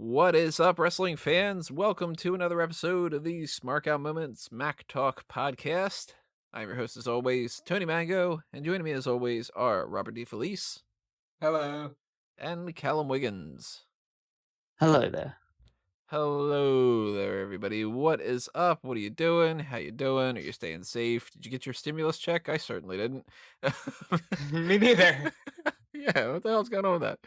What is up, wrestling fans? Welcome to another episode of the Smark Out Moments Mac Talk podcast. I'm your host, as always, Tony Mango, and joining me, as always, are Robert DeFelice Hello. and Callum Wiggins. Hello there. Hello there, everybody. What is up? What are you doing? How you doing? Are you staying safe? Did you get your stimulus check? I certainly didn't. Me neither. Yeah, what the hell's going on with that?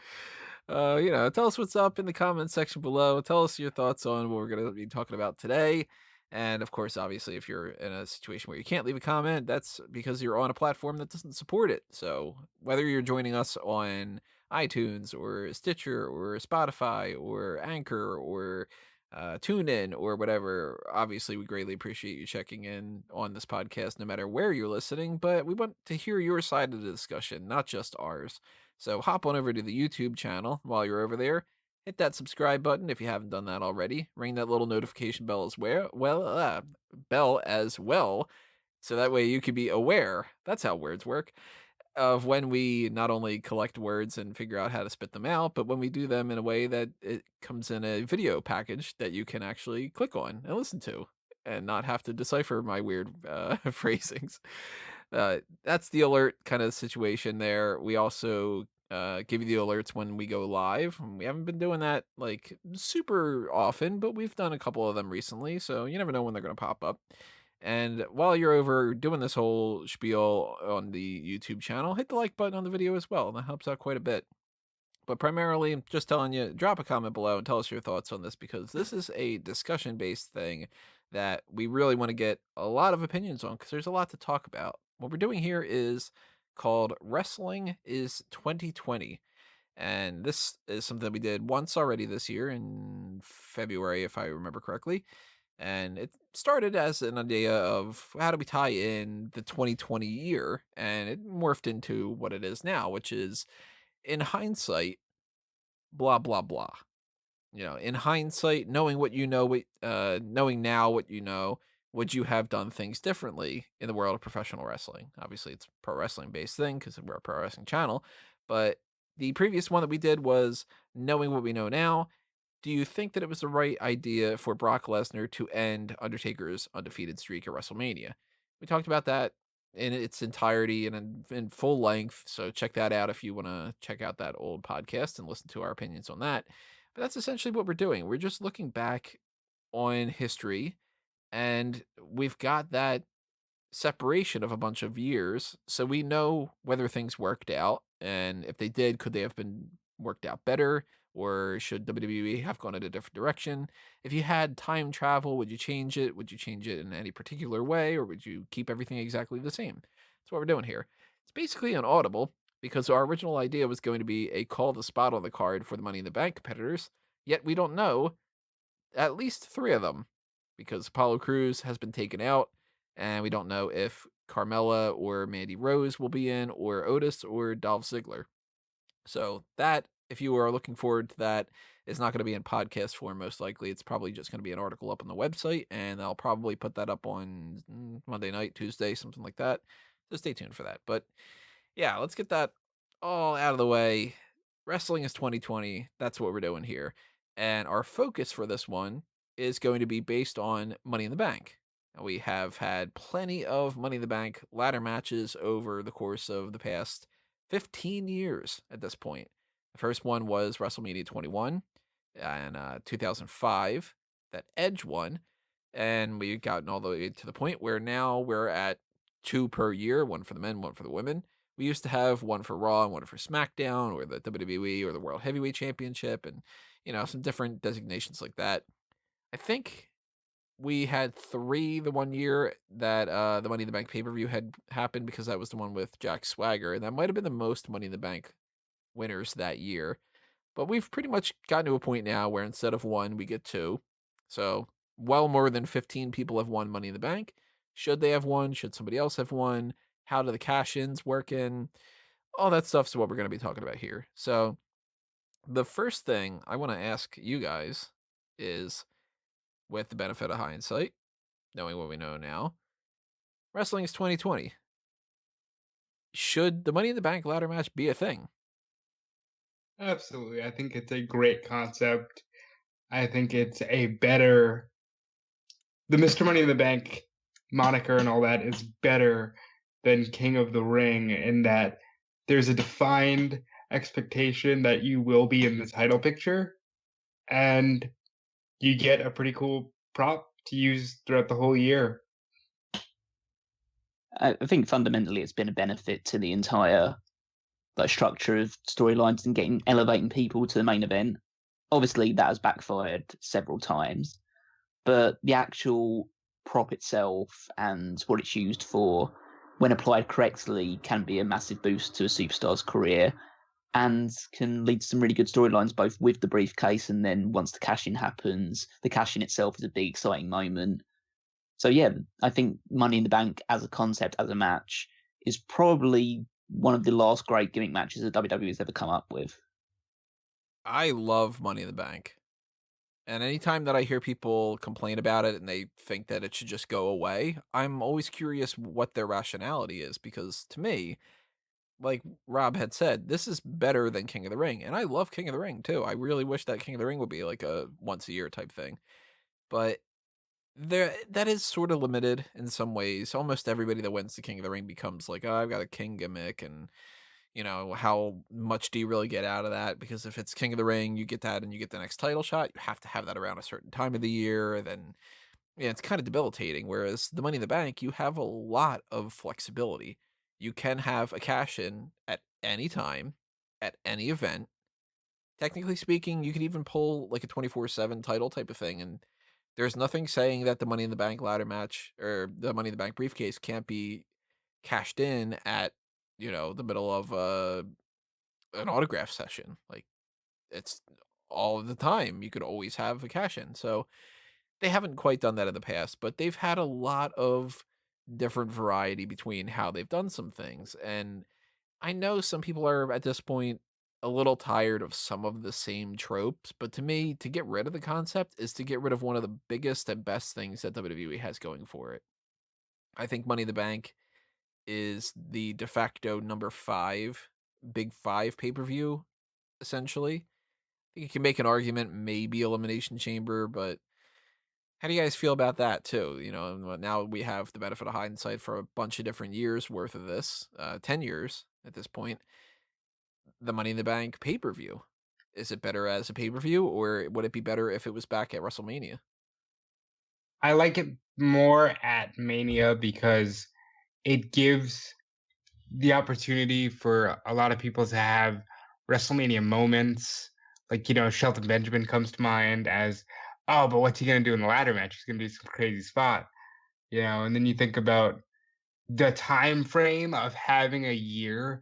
Tell us what's up in the comments section below. Tell us your thoughts on what we're going to be talking about today. And of course, obviously, if you're in a situation where you can't leave a comment, that's because you're on a platform that doesn't support it. So whether you're joining us on iTunes or Stitcher or Spotify or Anchor or TuneIn or whatever, obviously, we greatly appreciate you checking in on this podcast, no matter where you're listening. But we want to hear your side of the discussion, not just ours. So hop on over to the YouTube channel while you're over there. Hit that subscribe button if you haven't done that already. Ring that little notification bell as well, so that way you can be aware. That's how words work. Of when we not only collect words and figure out how to spit them out, but when we do them in a way that it comes in a video package that you can actually click on and listen to, and not have to decipher my weird phrasings. That's the alert kind of situation there. We also give you the alerts when we go live. We haven't been doing that like super often, but we've done a couple of them recently, so you never know when they're going to pop up. And while you're over doing this whole spiel on the YouTube channel, hit the like button on the video as well. That helps out quite a bit. But primarily, just telling you, drop a comment below and tell us your thoughts on this, because this is a discussion-based thing that we really want to get a lot of opinions on, because there's a lot to talk about. What we're doing here is called Wrestling is 2020. And this is something that we did once already this year in February, if I remember correctly. And it started as an idea of how do we tie in the 2020 year, and it morphed into what it is now, which is, in hindsight, blah blah blah. In hindsight, knowing what you know, knowing now what you know, would you have done things differently in the world of professional wrestling? Obviously, it's a pro wrestling based thing because we're a pro wrestling channel. But the previous one that we did was knowing what we know now. Do you think that it was the right idea for Brock Lesnar to end Undertaker's undefeated streak at WrestleMania? We talked about that in its entirety and in full length. So check that out if you want to check out that old podcast and listen to our opinions on that. But that's essentially what we're doing. We're just looking back on history, and we've got that separation of a bunch of years, so we know whether things worked out, and if they did, could they have been worked out better, or should WWE have gone in a different direction? If you had time travel, would you change it? Would you change it in any particular way, or would you keep everything exactly the same? That's what we're doing here. It's basically an audible, because our original idea was going to be a call to spot on the card for the Money in the Bank competitors, yet we don't know at least three of them, because Apollo Crews has been taken out, and we don't know if Carmella or Mandy Rose will be in, or Otis or Dolph Ziggler. So that, if you are looking forward to that, is not going to be in podcast form, most likely. It's probably just going to be an article up on the website, and I'll probably put that up on Monday night, Tuesday, something like that. So stay tuned for that. But yeah, let's get that all out of the way. Wrestling is 2020. That's what we're doing here. And our focus for this one is going to be based on Money in the Bank. And we have had plenty of Money in the Bank ladder matches over the course of the past 15 years at this point. The first one was WrestleMania 21 in 2005 that Edge won. And we've gotten all the way to the point where now we're at two per year, one for the men, one for the women. We used to have one for Raw and one for SmackDown, or the WWE, or the World Heavyweight Championship, and some different designations like that. I think we had three the one year that the Money in the Bank pay-per-view had happened, because that was the one with Jack Swagger, and that might have been the most Money in the Bank winners that year. But we've pretty much gotten to a point now where instead of one, we get two. So well more than 15 people have won Money in the Bank. Should they have won? Should somebody else have won? How do the cash-ins work in? All that stuff's what we're going to be talking about here. So the first thing I want to ask you guys is, with the benefit of hindsight, knowing what we know now, wrestling is 2020. Should the Money in the Bank ladder match be a thing? Absolutely. I think it's a great concept. I think it's a better the Mr. Money in the Bank moniker and all that is better than King of the Ring in that there's a defined expectation that you will be in the title picture, and you get a pretty cool prop to use throughout the whole year. I think fundamentally it's been a benefit to the entire structure of storylines and elevating people to the main event. Obviously, that has backfired several times, but the actual prop itself and what it's used for, when applied correctly, can be a massive boost to a superstar's career and can lead to some really good storylines, both with the briefcase and then once the cash-in happens. The cash-in itself is a big, exciting moment. So yeah, I think Money in the Bank as a concept, as a match, is probably one of the last great gimmick matches that WWE has ever come up with. I love Money in the Bank. And anytime that I hear people complain about it and they think that it should just go away, I'm always curious what their rationality is, because to me, like Rob had said, this is better than King of the Ring. And I love King of the Ring too. I really wish that King of the Ring would be like a once a year type thing. But that is sort of limited in some ways. Almost everybody that wins the King of the Ring becomes like, oh, I've got a king gimmick, and how much do you really get out of that? Because if it's King of the Ring, you get that and you get the next title shot. You have to have that around a certain time of the year. Then, yeah, it's kind of debilitating. Whereas the Money in the Bank, you have a lot of flexibility. You can have a cash in at any time, at any event. Technically speaking, you could even pull like a 24/7 title type of thing. And there's nothing saying that the Money in the Bank ladder match or the Money in the Bank briefcase can't be cashed in at, the middle of an autograph session. Like, it's all the time. You could always have a cash in. So they haven't quite done that in the past, but they've had a lot of different variety between how they've done some things. And I know some people are at this point a little tired of some of the same tropes, but to me, to get rid of the concept is to get rid of one of the biggest and best things that WWE has going for it. I think Money in the Bank is the de facto number 5, big 5 pay-per-view, essentially. I think you can make an argument, maybe Elimination Chamber, but how do you guys feel about that too? Now we have the benefit of hindsight for a bunch of different years worth of this, 10 years at this point. The Money in the Bank pay-per-view. Is it better as a pay-per-view, or would it be better if it was back at WrestleMania? I like it more at Mania because it gives the opportunity for a lot of people to have WrestleMania moments. Like, Shelton Benjamin comes to mind as, oh, but what's he going to do in the ladder match? He's going to do some crazy spot, and then you think about the time frame of having a year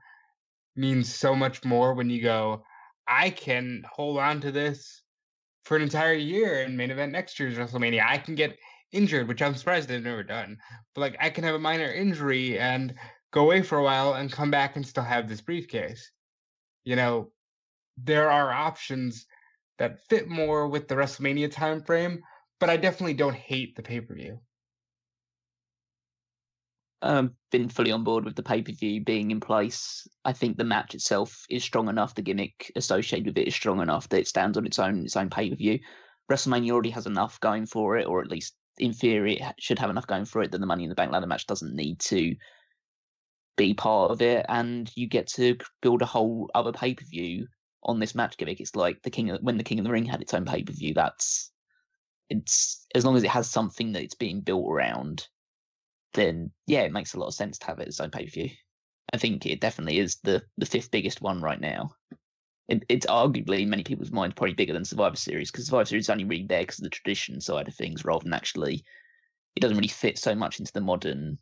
means so much more when you go, I can hold on to this for an entire year and main event next year's WrestleMania. I can get injured, which I'm surprised they've never done. But like I can have a minor injury and go away for a while and come back and still have this briefcase. You know, there are options that fit more with the WrestleMania time frame, but I definitely don't hate the pay-per-view. Been fully on board with the pay-per-view being in place. I think the match itself is strong enough, the gimmick associated with it is strong enough that it stands on its own pay-per-view. WrestleMania already has enough going for it, or at least in theory it should have enough going for it that the Money in the Bank ladder match doesn't need to be part of it, and you get to build a whole other pay-per-view on this match gimmick. It's like when the King of the Ring had its own pay-per-view. It's as long as it has something that it's being built around, then yeah, it makes a lot of sense to have it as its own pay-per-view. I think it definitely is the fifth biggest one right now. It's arguably, in many people's minds, probably bigger than Survivor Series, because Survivor Series is only really there because of the tradition side of things, rather than actually, it doesn't really fit so much into the modern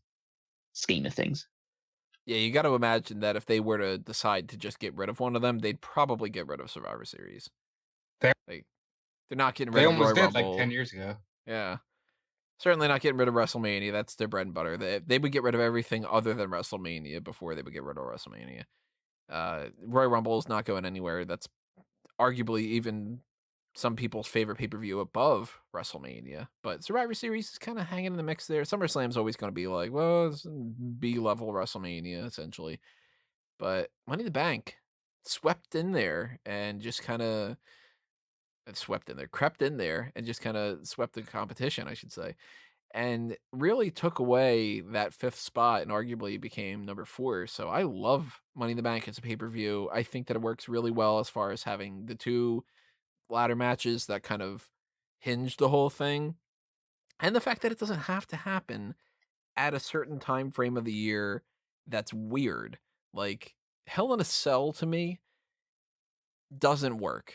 scheme of things. Yeah, you got to imagine that if they were to decide to just get rid of one of them, they'd probably get rid of Survivor Series. They, Like, they're not getting rid they of Royal almost did like Rumble. 10 years ago. Yeah. Certainly not getting rid of WrestleMania. That's their bread and butter. They would get rid of everything other than WrestleMania before they would get rid of WrestleMania. Royal Rumble is not going anywhere. That's arguably even some people's favorite pay-per-view above WrestleMania. But Survivor Series is kind of hanging in the mix there. SummerSlam's always going to be like, well, it's B-level WrestleMania, essentially. But Money in the Bank swept in there and just kind of and swept in there, crept in there, and just kind of swept the competition, I should say, and really took away that fifth spot and arguably became number four. So I love Money in the Bank as a pay per view. I think that it works really well as far as having the two ladder matches that kind of hinge the whole thing, and the fact that it doesn't have to happen at a certain time frame of the year that's weird. Like Hell in a Cell to me doesn't work.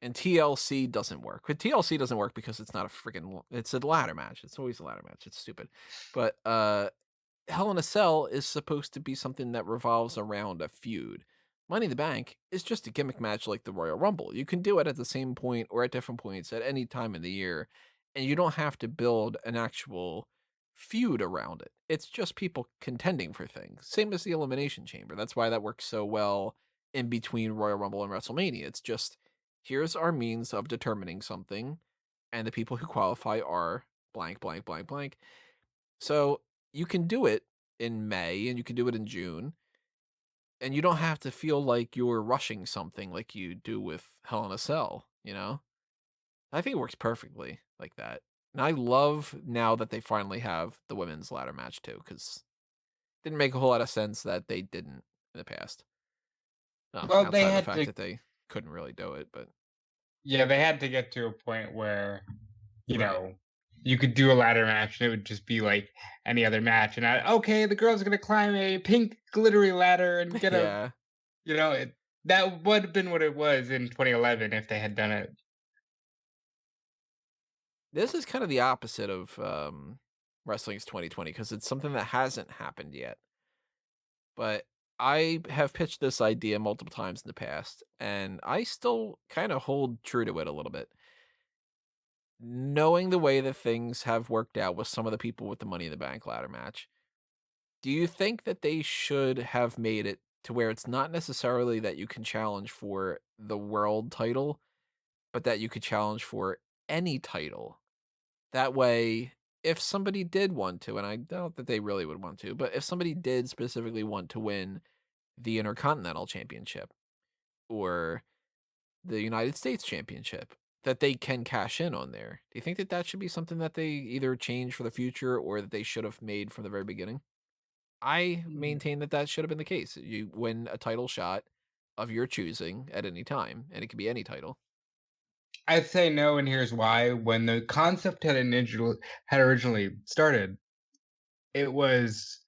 And TLC doesn't work. But TLC doesn't work because it's not a freaking it's a ladder match. It's always a ladder match. It's stupid. But Hell in a Cell is supposed to be something that revolves around a feud. Money in the Bank is just a gimmick match like the Royal Rumble. You can do it at the same point or at different points at any time in the year, and you don't have to build an actual feud around it. It's just people contending for things. Same as the Elimination Chamber. That's why that works so well in between Royal Rumble and WrestleMania. It's just here's our means of determining something, and the people who qualify are blank, blank, blank, blank. So you can do it in May and you can do it in June, and you don't have to feel like you're rushing something like you do with Hell in a Cell, you know? I think it works perfectly like that. And I love now that they finally have the women's ladder match too, because it didn't make a whole lot of sense that they didn't in the past. Well, they Outside of the had fact to, that they couldn't really do it, but yeah, they had to get to a point where, you right. know, you could do a ladder match and it would just be like any other match. And okay, the girl's gonna climb a pink glittery ladder and get a, Yeah. that would have been what it was in 2011 if they had done it. This is kind of the opposite of wrestling's 2020 because it's something that hasn't happened yet. But I have pitched this idea multiple times in the past, and I still kind of hold true to it a little bit. Knowing the way that things have worked out with some of the people with the Money in the Bank ladder match, do you think that they should have made it to where it's not necessarily that you can challenge for the world title, but that you could challenge for any title? That way, if somebody did want to, and I doubt that they really would want to, but if somebody did specifically want to win the Intercontinental Championship or the United States Championship, that they can cash in on there. Do you think that that should be something that they either change for the future or that they should have made from the very beginning? I Mm. maintain that that should have been the case. You win a title shot of your choosing at any time, and it could be any title. I'd say no, and here's why. When the concept had originally started, it was,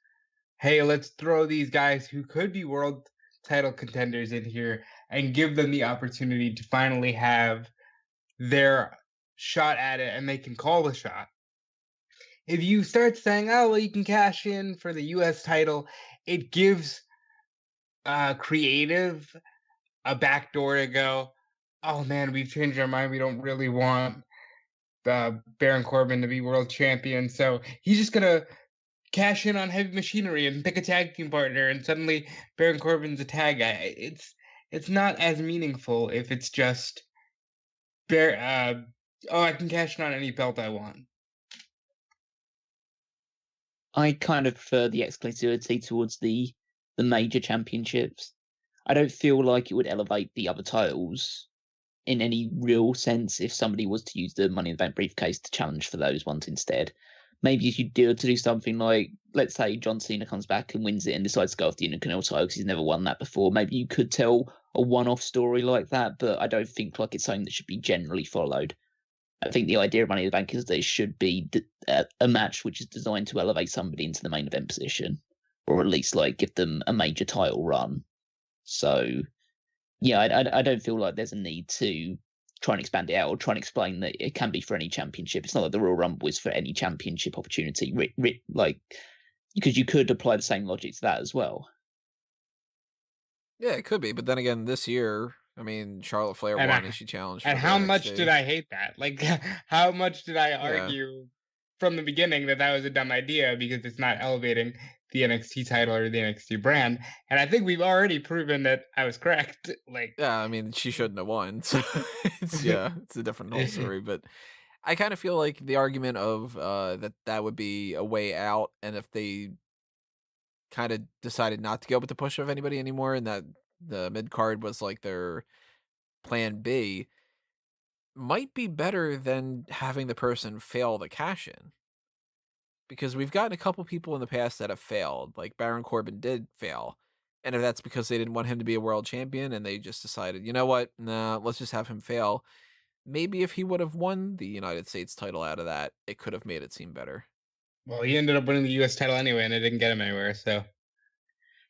hey, let's throw these guys who could be world title contenders in here and give them the opportunity to finally have their shot at it and they can call the shot. If you start saying, oh, well, you can cash in for the US title, it gives creative a backdoor to go, oh man, we've changed our mind. We don't really want Baron Corbin to be world champion. So he's just going to cash in on heavy machinery and pick a tag team partner. And suddenly Baron Corbin's a tag guy. It's not as meaningful if it's just, oh, I can cash in on any belt I want. I kind of prefer the exclusivity towards the major championships. I don't feel like it would elevate the other titles in any real sense if somebody was to use the Money in the Bank briefcase to challenge for those ones instead. Maybe if you do to do something like, let's say John Cena comes back and wins it and decides to go after the Intercontinental title because he's never won that before. Maybe you could tell a one-off story like that, but I don't think like it's something that should be generally followed. I think the idea of Money in the Bank is that it should be a match which is designed to elevate somebody into the main event position, or at least like give them a major title run. So, yeah, I don't feel like there's a need to try and expand it out or try and explain that it can be for any championship. It's not like the Royal Rumble is for any championship opportunity, like because you could apply the same logic to that as well. Yeah, it could be. But then again, this year, I mean, Charlotte Flair And won I, and she challenged and for the how much did NXT. I hate that? Like, how much did I Yeah. argue from the beginning that that was a dumb idea because it's not elevating the NXT title or the NXT brand? And I think we've already proven that I was correct. Like, Yeah, I mean, she shouldn't have won. So it's a different whole story. But I kind of feel like the argument of that would be a way out, and if they kind of decided not to go with the push of anybody anymore, and that the mid card was like their plan B, might be better than having the person fail the cash in. Because we've gotten a couple people in the past that have failed, like Baron Corbin did fail. And if that's because they didn't want him to be a world champion and they just decided, you know what, nah, let's just have him fail. Maybe if he would have won the United States title out of that, it could have made it seem better. Well, he ended up winning the U.S. title anyway, and it didn't get him anywhere. So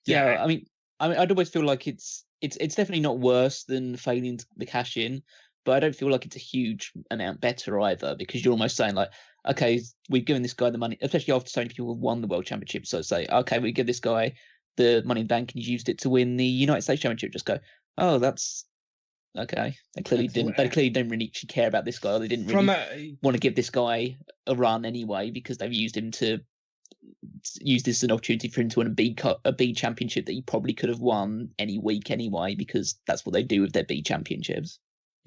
yeah, Yeah, I mean, I'd always feel like it's definitely not worse than failing the cash in, but I don't feel like it's a huge amount better either, because you're almost saying like, okay, we've given this guy the money, especially after so many people have won the world championship. So say, okay, we give this guy the money in the bank and he's used it to win the United States championship. Just go, oh, that's okay. They clearly that's didn't. They clearly don't really actually care about this guy. Or they didn't from really want to give this guy a run anyway because they've used him to use this as an opportunity for him to win a B championship that he probably could have won any week anyway, because that's what they do with their B championships.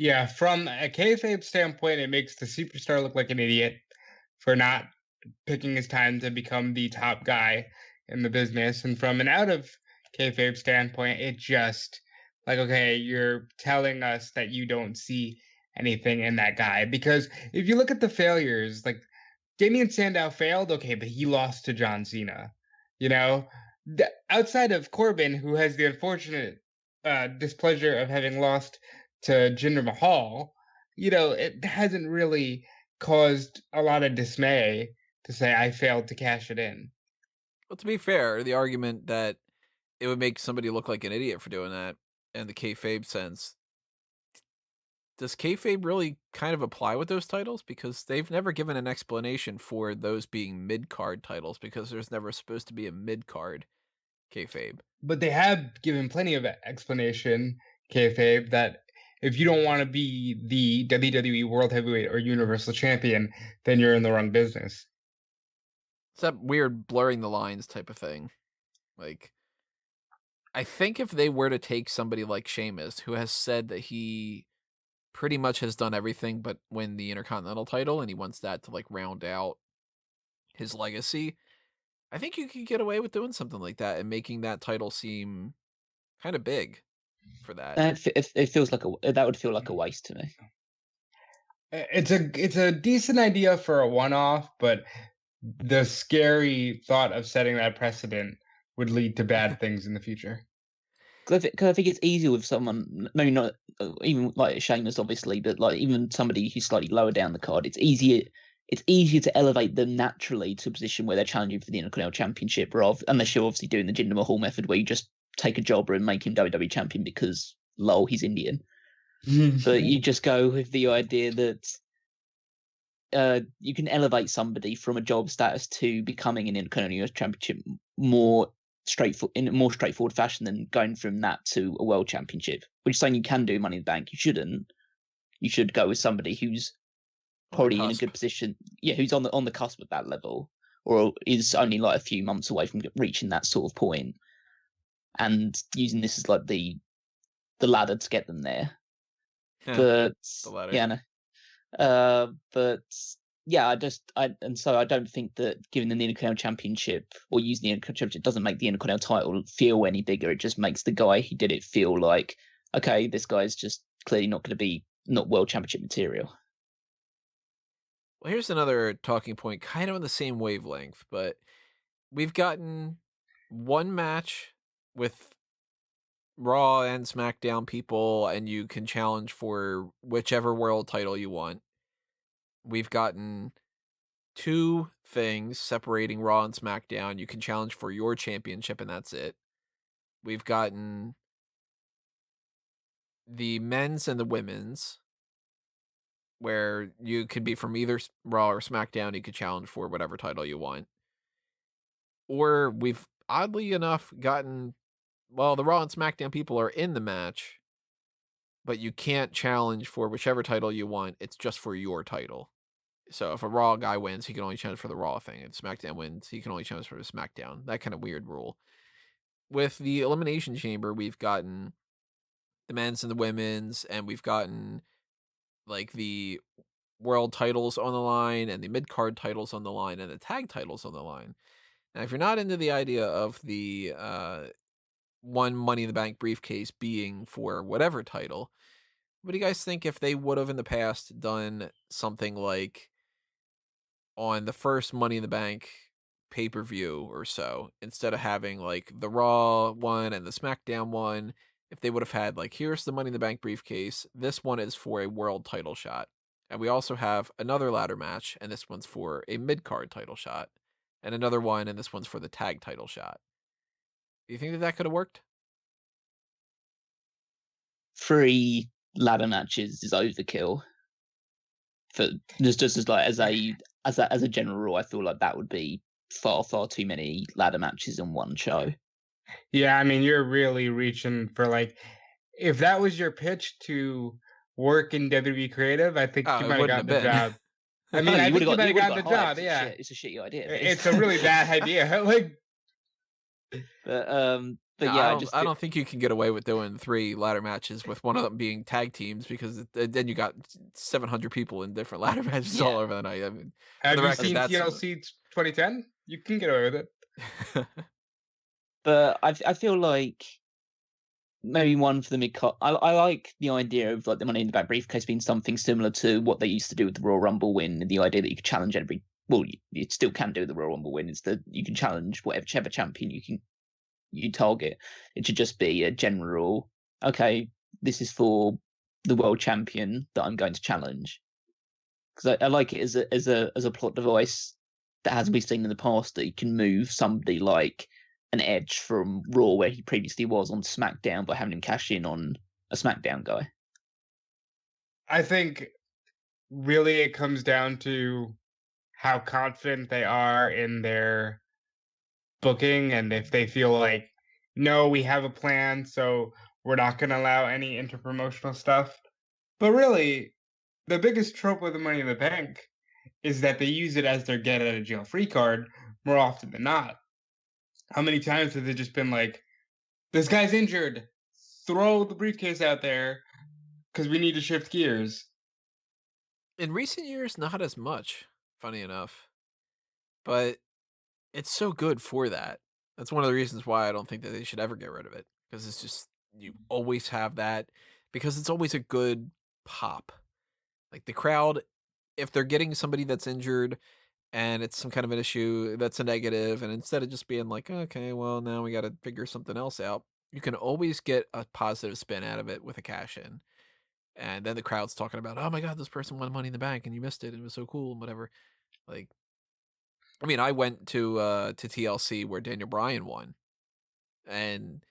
yeah, from a kayfabe standpoint, it makes the superstar look like an idiot for not picking his time to become the top guy in the business. And from an out of kayfabe standpoint, it just like, okay, you're telling us that you don't see anything in that guy. Because if you look at the failures, like Damian Sandow failed, okay, but he lost to John Cena. You know, outside of Corbin, who has the unfortunate displeasure of having lost to Jinder Mahal, it hasn't really caused a lot of dismay to say I failed to cash it in. Well, to be fair, the argument that it would make somebody look like an idiot for doing that in the kayfabe sense, does kayfabe really kind of apply with those titles? Because they've never given an explanation for those being mid-card titles, because there's never supposed to be a mid-card kayfabe. But they have given plenty of explanation, kayfabe, that if you don't want to be the WWE World Heavyweight or Universal Champion, then you're in the wrong business. It's that weird blurring the lines type of thing. Like, I think if they were to take somebody like Sheamus, who has said that he pretty much has done everything but win the Intercontinental title, and he wants that to like round out his legacy, I think you could get away with doing something like that and making that title seem kind of big for that. It feels like that would feel like a waste to me. It's a decent idea for a one-off, but the scary thought of setting that precedent would lead to bad things in the future. Because I think it's easier with someone, maybe not even like Sheamus, obviously, but like even somebody who's slightly lower down the card. It's easier. It's easier to elevate them naturally to a position where they're challenging for the Intercontinental Championship, unless you're obviously doing the Jinder Mahal method, where you just take a jobber and make him WWE champion because lol, he's Indian. But you just go with the idea that you can elevate somebody from a job status to becoming an Intercontinental Championship in a more straightforward fashion than going from that to a world championship, which is something you can do Money in the Bank. You shouldn't. You should go with somebody who's probably in a good position. Yeah, who's on the cusp of that level, or is only like a few months away from reaching that sort of point, and using this as like the ladder to get them there. Yeah, But the ladder. yeah, no. But yeah, I don't think that giving them the Intercontinental Championship or using the Intercontinental Championship doesn't make the Intercontinental title feel any bigger. It just makes the guy who did it feel like, okay, this guy's just clearly not going to be not world championship material. Well, here's another talking point, kind of on the same wavelength, but we've gotten one match with Raw and SmackDown people, and you can challenge for whichever world title you want. We've gotten 2 things separating Raw and SmackDown. You can challenge for your championship, and that's it. We've gotten the men's and the women's, where you could be from either Raw or SmackDown. You could challenge for whatever title you want. Or we've oddly enough gotten, well, the Raw and SmackDown people are in the match, but you can't challenge for whichever title you want. It's just for your title. So if a Raw guy wins, he can only challenge for the Raw thing. If SmackDown wins, he can only challenge for the SmackDown. That kind of weird rule. With the Elimination Chamber, we've gotten the men's and the women's, and we've gotten like the world titles on the line and the mid-card titles on the line and the tag titles on the line. Now, if you're not into the idea of the one Money in the Bank briefcase being for whatever title, what do you guys think if they would have in the past done something like on the first Money in the Bank pay-per-view or so, instead of having like the Raw one and the SmackDown one, if they would have had like, here's the Money in the Bank briefcase, this one is for a world title shot. And we also have another ladder match, and this one's for a mid-card title shot. And another one, and this one's for the tag title shot. Do you think that that could have worked? 3 ladder matches is overkill. For just as like as a general rule, I feel like that would be far too many ladder matches in one show. Yeah, I mean, you're really reaching for like, if that was your pitch to work in WWE creative, I think you It might have wouldn't gotten have the been. job. I mean, I think you might have gotten the job. Hired. Yeah, It's a shitty idea. it's a really bad idea. Like, but No, yeah, I don't think you can get away with doing 3 ladder matches with one of them being tag teams, because then you got 700 people in different ladder matches all over the night. I mean, have the you record, seen that's TLC 2010? You can get away with it. But I feel like maybe one for the mid-card. I like the idea of like the Money in the Bank briefcase being something similar to what they used to do with the Royal Rumble win, and the idea that you could challenge every. Well, you still can do the Royal Rumble win. It's that you can challenge whichever champion you target. It should just be a general. Okay, this is for the world champion that I'm going to challenge. Because I like it as a plot device that has been seen in the past, that you can move somebody like an Edge from Raw, where he previously was, on SmackDown, by having him cash in on a SmackDown guy. I think really it comes down to how confident they are in their booking, and if they feel like, no, we have a plan, so we're not going to allow any interpromotional stuff. But really, the biggest trope with the Money in the Bank is that they use it as their get out of jail free card more often than not. How many times has it just been like, this guy's injured, throw the briefcase out there because we need to shift gears? in recent years, not as much, funny enough. But it's so good for that. That's one of the reasons why I don't think that they should ever get rid of it, because it's just, you always have that, because it's always a good pop. Like the crowd, if they're getting somebody that's injured and it's some kind of an issue that's a negative, and instead of just being like, okay, well, now we got to figure something else out, you can always get a positive spin out of it with a cash in. And then the crowd's talking about, oh my God, this person won Money in the Bank and you missed it. It was so cool and whatever. Like, I mean, I went to TLC where Daniel Bryan won, and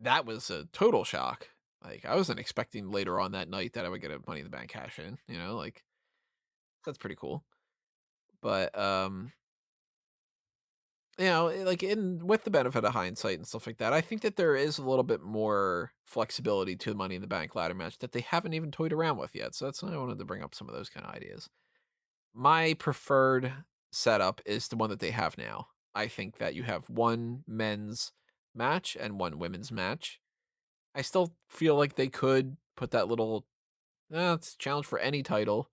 that was a total shock. Like, I wasn't expecting later on that night that I would get a Money in the Bank cash in, like, that's pretty cool. But like, in with the benefit of hindsight and stuff like that, I think that there is a little bit more flexibility to the Money in the Bank ladder match that they haven't even toyed around with yet. So that's why I wanted to bring up some of those kind of ideas. My preferred setup is the one that they have now. I think that you have one men's match and one women's match. I still feel like they could put that little it's challenge for any title.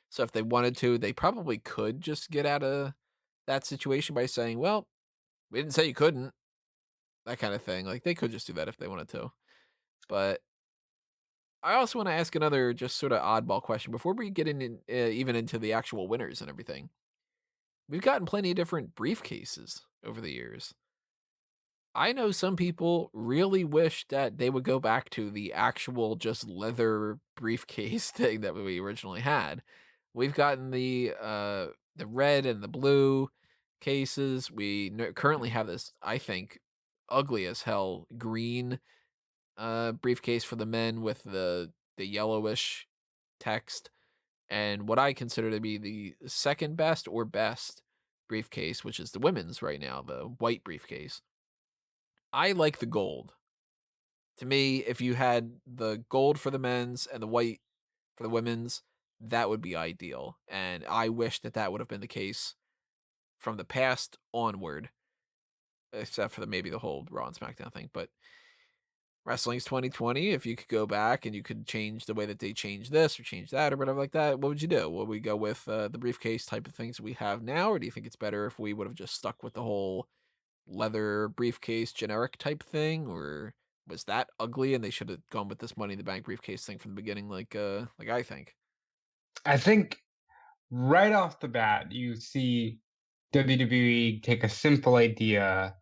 So if they wanted to, they probably could just get out of that situation by saying, well, we didn't say you couldn't. That kind of thing. Like, they could just do that if they wanted to. But I also want to ask another just sort of oddball question before we get even into the actual winners and everything. We've gotten plenty of different briefcases over the years. I know some people really wish that they would go back to the actual just leather briefcase thing that we originally had. We've gotten the red and the blue cases. We currently have this, I think, ugly as hell green briefcase for the men with the yellowish text, and what I consider to be the second best or best briefcase, which is the women's right now, the white briefcase. I like the gold. To me, if you had the gold for the men's and the white for the women's, that would be ideal. And I wish that that would have been the case from the past onward, except for maybe the whole Raw and SmackDown thing. But Wrestling's 2020. If you could go back and you could change the way that they change this or change that or whatever like that, what would you do? Would we go with the briefcase type of things we have now, or do you think it's better if we would have just stuck with the whole leather briefcase generic type thing? Or was that ugly, and they should have gone with this Money in the Bank briefcase thing from the beginning, like I think. I think right off the bat, you see WWE take a simple idea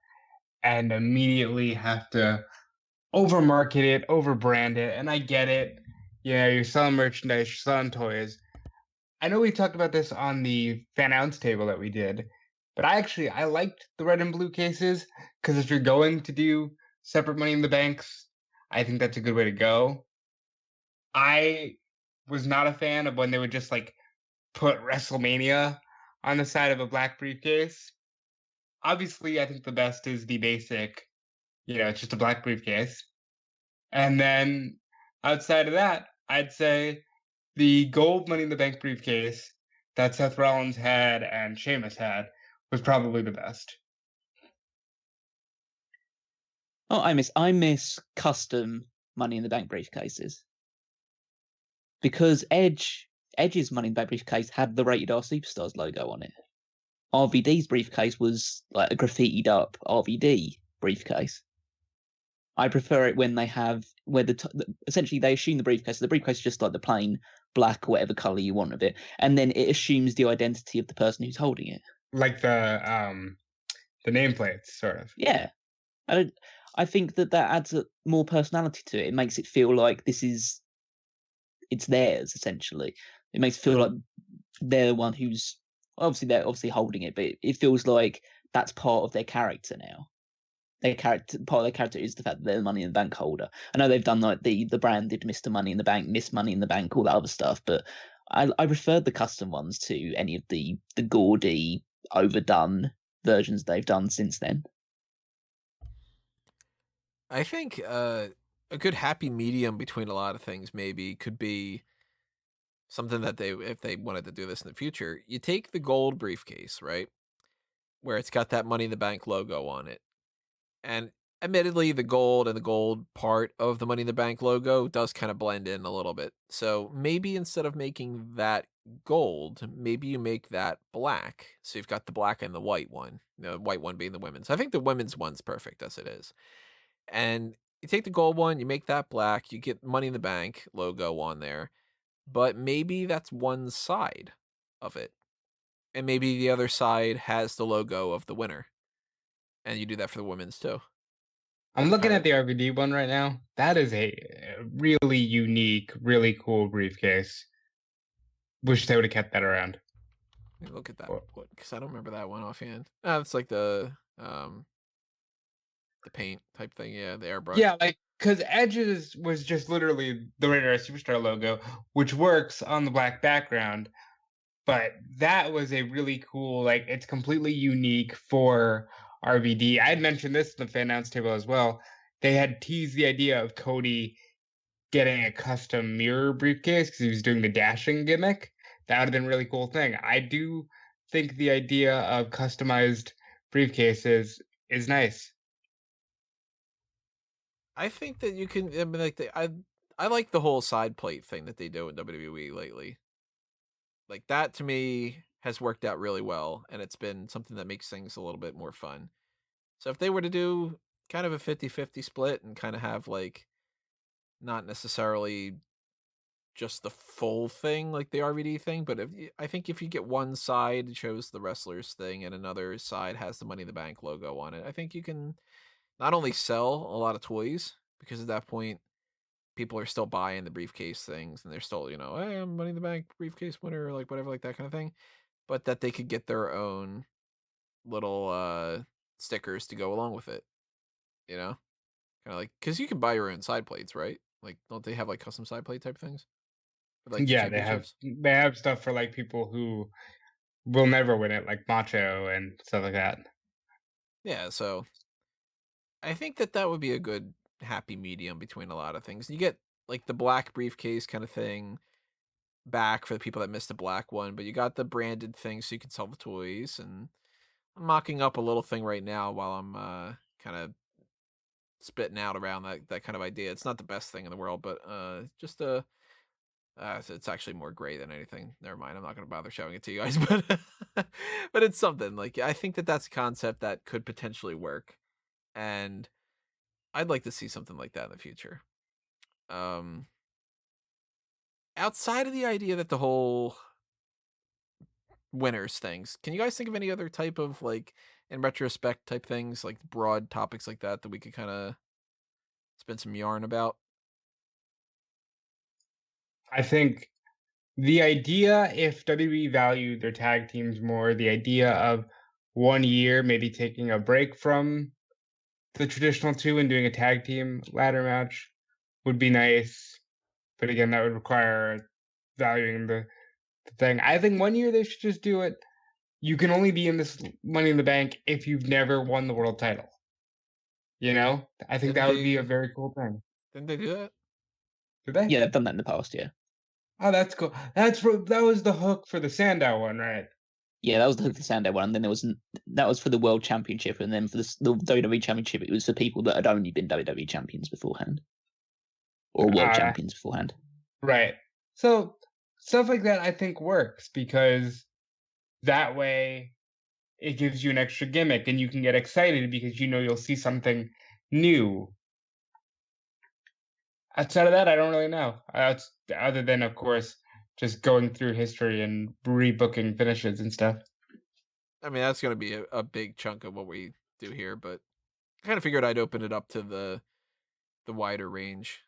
and immediately have to overmarket it, overbrand it. And I get it. Yeah, you're selling merchandise, you're selling toys. I know we talked about this on the fan ounce table that we did, but I liked the red and blue cases because if you're going to do separate Money in the Banks, I think that's a good way to go. I was not a fan of when they would just like put WrestleMania on the side of a black briefcase. Obviously, I think the best is the basic, it's just a black briefcase. And then outside of that, I'd say the gold Money in the Bank briefcase that Seth Rollins had and Sheamus had was probably the best. Oh, I miss custom Money in the Bank briefcases because Edge's Money in the Bank briefcase had the Rated R Superstars logo on it. RVD's briefcase was like a graffitied up RVD briefcase. I prefer it when they have essentially they assume the briefcase. The briefcase is just like the plain black or whatever color you want of it, and then it assumes the identity of the person who's holding it, like the nameplates, sort of. Yeah, I think that adds more personality to it. It makes it feel like it's theirs essentially. It makes it feel like they're the one who's they're obviously holding it, but it feels like that's part of their character now. Part of their character is the fact that they're the Money in the Bank holder. I know they've done like the branded Mr. Money in the Bank, Miss Money in the Bank, all that other stuff, but I preferred the custom ones to any of the gaudy, overdone versions they've done since then. I think a good happy medium between a lot of things maybe could be something that if they wanted to do this in the future, you take the gold briefcase, right? Where it's got that Money in the Bank logo on it. And admittedly, the gold part of the Money in the Bank logo does kind of blend in a little bit. So maybe instead of making that gold, maybe you make that black. So you've got the black and the white one, the white one being the women's. I think the women's one's perfect as it is. And you take the gold one, you make that black, you get Money in the Bank logo on there. But maybe that's one side of it. And maybe the other side has the logo of the winner. And you do that for the women's too. I'm looking Kinda. at the RVD one right now. That is a really unique, really cool briefcase. Wish they would have kept that around. Let me look at that one because I don't remember that one offhand. It's like the paint type thing, yeah, the airbrush. Yeah, like because Edge's was just literally the Radar Superstar logo, which works on the black background. But that was a really cool, like it's completely unique for RVD. I had mentioned this in the fan announce table as well. They had teased the idea of Cody getting a custom mirror briefcase because he was doing the dashing gimmick. That would have been a really cool thing. I do think the idea of customized briefcases is nice. I think that you can. I mean, like I like the whole side plate thing that they do in WWE lately. Like that to me has worked out really well, and it's been something that makes things a little bit more fun. So if they were to do kind of a 50-50 split and kind of have like not necessarily just the full thing like the RVD thing, but I think if you get one side shows the wrestlers thing and another side has the Money in the Bank logo on it, I think you can not only sell a lot of toys because at that point people are still buying the briefcase things and they're still, hey, I'm Money in the Bank briefcase winner, or like whatever, like that kind of thing, but that they could get their own little stickers to go along with it, kind of like because you can buy your own side plates, right? Like, don't they have like custom side plate type things? For, like the Yeah, championships? they have stuff for like people who will never win it, like Macho and stuff like that. Yeah, so I think that would be a good happy medium between a lot of things. You get like the black briefcase kind of thing back for the people that missed the black one, but you got the branded thing so you can sell the toys. And I'm mocking up a little thing right now while I'm kind of spitting out around that kind of idea. It's not the best thing in the world, but just it's actually more gray than anything. Never mind. I'm not going to bother showing it to you guys, but but it's something like I think that's a concept that could potentially work. And I'd like to see something like that in the future. Outside of the idea that the whole winners things, can you guys think of any other type of like in retrospect type things, like broad topics like that we could kind of spend some yarn about? I think the idea, if WWE valued their tag teams more, the idea of 1 year maybe taking a break from the traditional two and doing a tag team ladder match would be nice. But again, that would require valuing the thing. I think 1 year they should just do it. You can only be in this Money in the Bank if you've never won the world title. You know, I think Didn't that would be a they? very cool thing. Didn't they do that? Did they? Yeah, they've done that in the past. Yeah, Oh, that's cool. That was the hook for the Sandow one, right? yeah, that was the Sandow one, and then that was for the World Championship, and then for the WWE Championship, it was for people that had only been WWE champions beforehand or World Uh, Champions beforehand. right. So stuff like that I think works because that way it gives you an extra gimmick and you can get excited because you know you'll see something new. Outside of that, I don't really know. Other than, of course, just going through history and rebooking finishes and stuff. I mean, that's going to be a big chunk of what we do here, but I kind of figured I'd open it up to the wider range,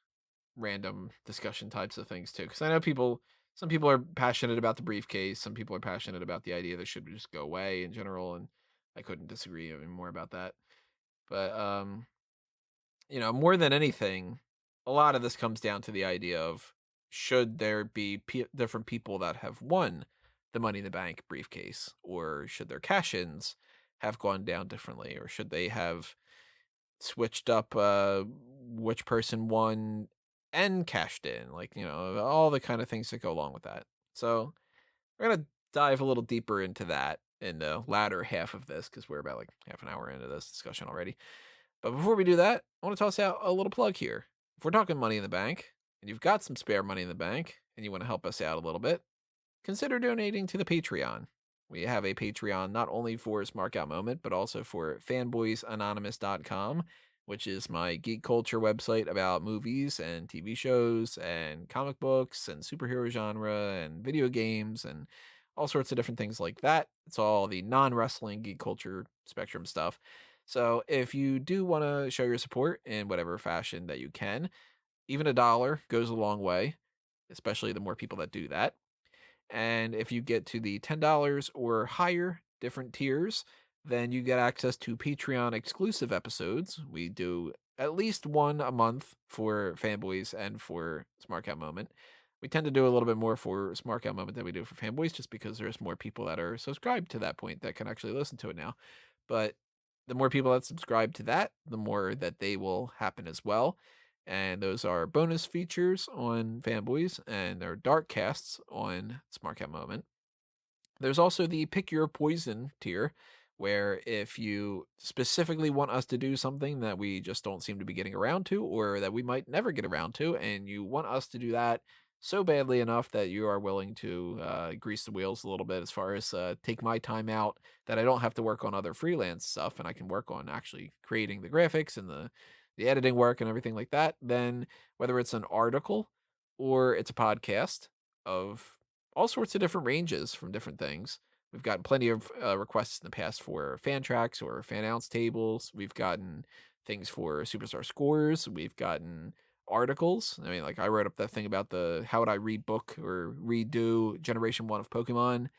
random discussion types of things too. Because I know some people are passionate about the briefcase, some people are passionate about the idea that should just go away in general, and I couldn't disagree any more about that. But more than anything, a lot of this comes down to the idea of should there be different people that have won the Money in the Bank briefcase, or should their cash-ins have gone down differently, or should they have switched up which person won and cashed in, like all the kind of things that go along with that. So we're gonna dive a little deeper into that in the latter half of this because we're about like half an hour into this discussion already. But before we do that, I want to toss out a little plug here. If we're talking money in the bank and you've got some spare money in the bank and you want to help us out a little bit, consider donating to the Patreon. We have a Patreon not only for Smark Out Moment, but also for fanboysanonymous.com, which is my geek culture website about movies and TV shows and comic books and superhero genre and video games and all sorts of different things like that. It's all the non-wrestling geek culture spectrum stuff. So if you do want to show your support in whatever fashion that you can, even $1 goes a long way, especially the more people that do that. And if you get to the $10 or higher, different tiers, then you get access to Patreon exclusive episodes. We do at least one a month for Fanboys and for Smark Out Moment. We tend to do a little bit more for Smark Out Moment than we do for Fanboys, just because there's more people that are subscribed to that point that can actually listen to it now. But the more people that subscribe to that, the more that they will happen as well. And those are bonus features on Fanboys and their dark casts on Smart Cat Moment. There's also the Pick Your Poison tier, where if you specifically want us to do something that we just don't seem to be getting around to, or that we might never get around to, and you want us to do that so badly enough that you are willing to grease the wheels a little bit as far as take my time out, that I don't have to work on other freelance stuff and I can work on actually creating the graphics and the editing work and everything like that, then whether it's an article or it's a podcast of all sorts of different ranges from different things. We've gotten plenty of requests in the past for fan tracks or fan ounce tables. We've gotten things for superstar scores. We've gotten articles. I mean, like I wrote up that thing about how would I rebook or redo Generation 1 of Pokemon.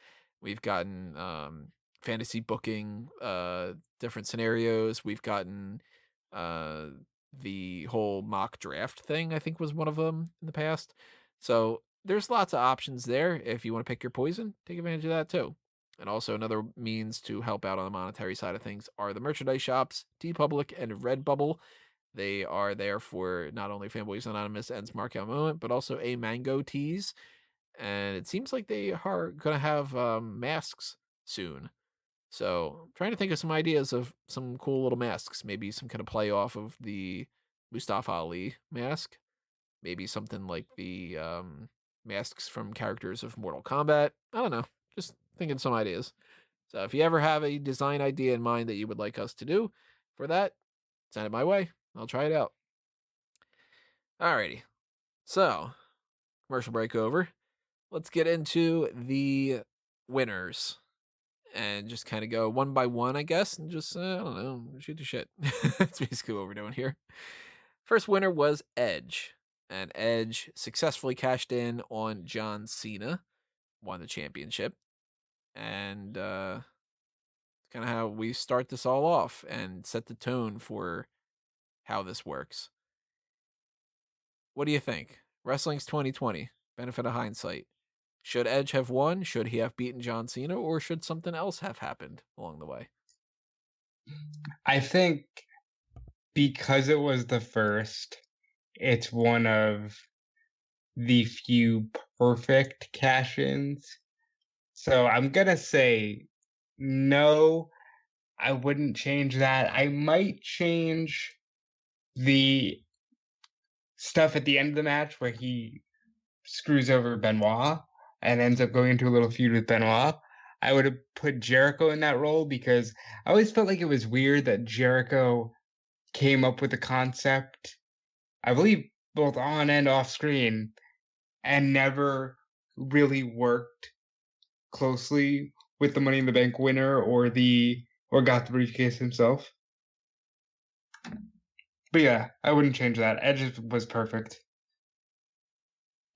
We've gotten fantasy booking, different scenarios. We've gotten uh, the whole mock draft thing, I think was one of them in the past. So there's lots of options there. If you want to pick your poison, take advantage of that too. And also another means to help out on the monetary side of things are the merchandise shops, TeePublic and Redbubble. They are there for not only Fanboys Anonymous and Smart Out Moment, but also a Mango Tees. And it seems like they are going to have masks soon. So I'm trying to think of some ideas of some cool little masks. Maybe some kind of play off of the Mustafa Ali mask. Maybe something like the masks from characters of Mortal Kombat. I don't know. Just thinking some ideas. So if you ever have a design idea in mind that you would like us to do for that, send it my way. I'll try it out. Alrighty. So, commercial break over. Let's get into the winners and just kind of go one by one, I guess, and just, I don't know, shoot the shit. That's basically what we're doing here. First winner was Edge, and Edge successfully cashed in on John Cena, won the championship, and kind of how we start this all off and set the tone for how this works. What do you think? Wrestling's 2020, benefit of hindsight. Should Edge have won? Should he have beaten John Cena? Or should something else have happened along the way? I think because it was the first, it's one of the few perfect cash-ins. So I'm gonna say no, I wouldn't change that. I might change the stuff at the end of the match where he screws over Benoit and ends up going into a little feud with Benoit. I would have put Jericho in that role because I always felt like it was weird that Jericho came up with the concept, I believe both on and off screen, and never really worked closely with the Money in the Bank winner or got the briefcase himself. But yeah, I wouldn't change that. Edge was perfect.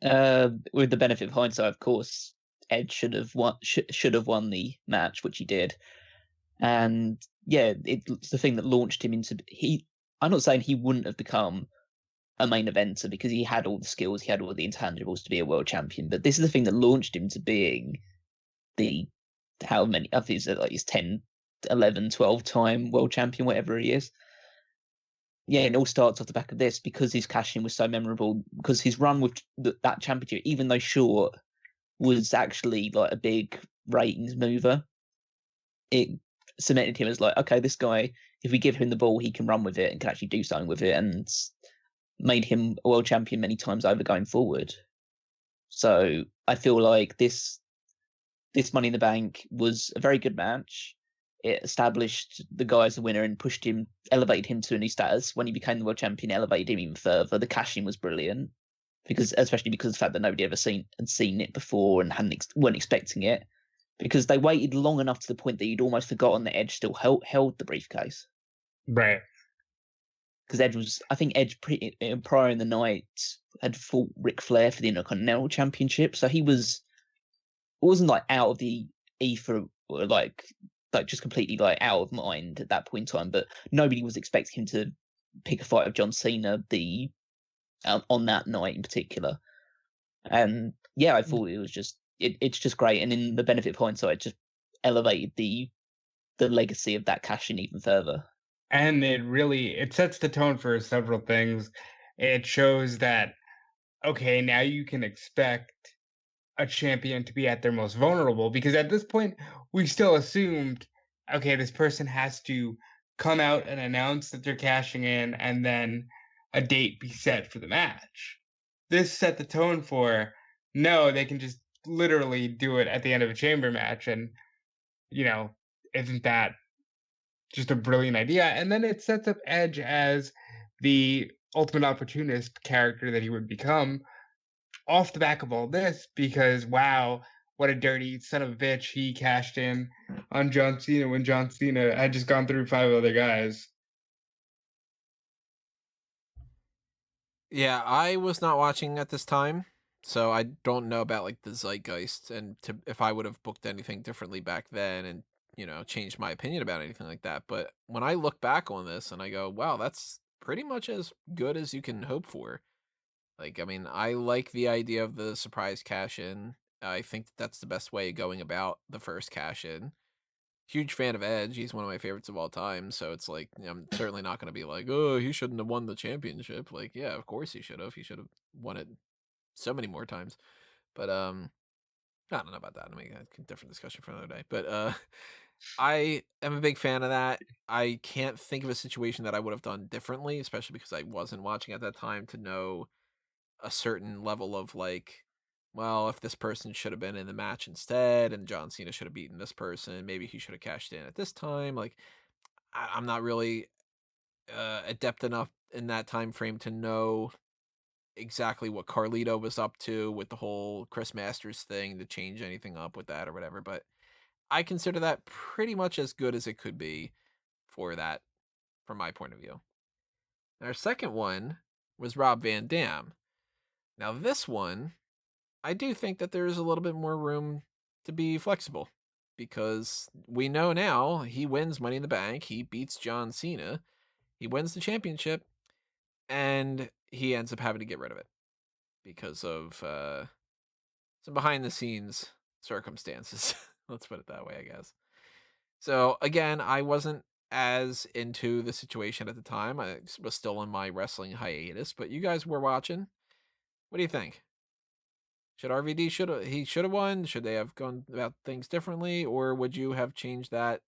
With the benefit of hindsight, of course, Edge should have won the match, which he did. And yeah, it's the thing that launched him into I'm not saying he wouldn't have become a main eventer because he had all the skills, he had all the intangibles to be a world champion, but this is the thing that launched him to being the how many I think it's like he's 10, 11, 12 time world champion, whatever he is. Yeah, it all starts off the back of this because his cash in was so memorable, because his run with that championship, even though short, was actually like a big ratings mover. It cemented him as like, okay, this guy, if we give him the ball, he can run with it and can actually do something with it, and made him a world champion many times over going forward. So I feel like this Money in the Bank was a very good match. It established the guy as the winner and elevated him to a new status. When he became the world champion, elevated him even further. The cash-in was brilliant, especially because of the fact that nobody ever had seen it before and weren't expecting it. Because they waited long enough to the point that you'd almost forgotten that Edge still held the briefcase. Right. Because I think Edge prior in the night had fought Ric Flair for the Intercontinental Championship, so it wasn't like out of the ether or like just completely like out of mind at that point in time. But nobody was expecting him to pick a fight with John Cena on that night in particular. And yeah, I thought it was it's just great. And in the benefit of hindsight, it just elevated the legacy of that cash in even further. And it sets the tone for several things. It shows that, okay, now you can expect a champion to be at their most vulnerable, because at this point we still assumed, okay, this person has to come out and announce that they're cashing in and then a date be set for the match. This set the tone for, no, they can just literally do it at the end of a chamber match, and isn't that just a brilliant idea? And then it sets up Edge as the ultimate opportunist character that he would become off the back of all this, because wow, what a dirty son of a bitch, he cashed in on John Cena when John Cena had just gone through 5 other guys. Yeah, I was not watching at this time, so I don't know about like the zeitgeist and if I would have booked anything differently back then and changed my opinion about anything like that. But when I look back on this and I go, wow, that's pretty much as good as you can hope for. Like, I mean, I like the idea of the surprise cash in. I think that's the best way of going about the first cash in. Huge fan of Edge. He's one of my favorites of all time. So it's like, I'm certainly not going to be like, oh, he shouldn't have won the championship. Like, yeah, of course he should have. He should have won it so many more times. But I don't know about that. I mean, a different discussion for another day. But I am a big fan of that. I can't think of a situation that I would have done differently, especially because I wasn't watching at that time to know a certain level of like, well, if this person should have been in the match instead and John Cena should have beaten this person, maybe he should have cashed in at this time. Like, I'm not really adept enough in that time frame to know exactly what Carlito was up to with the whole Chris Masters thing to change anything up with that or whatever, but I consider that pretty much as good as it could be for that, from my point of view. Our second one was Rob Van Dam. Now, this one, I do think that there's a little bit more room to be flexible because we know now he wins Money in the Bank, he beats John Cena, he wins the championship, and he ends up having to get rid of it because of some behind the scenes circumstances. Let's put it that way, I guess. So again, I wasn't as into the situation at the time. I was still on my wrestling hiatus, but you guys were watching. What do you think? Should RVD should have won? Should they have gone about things differently, or would you have changed that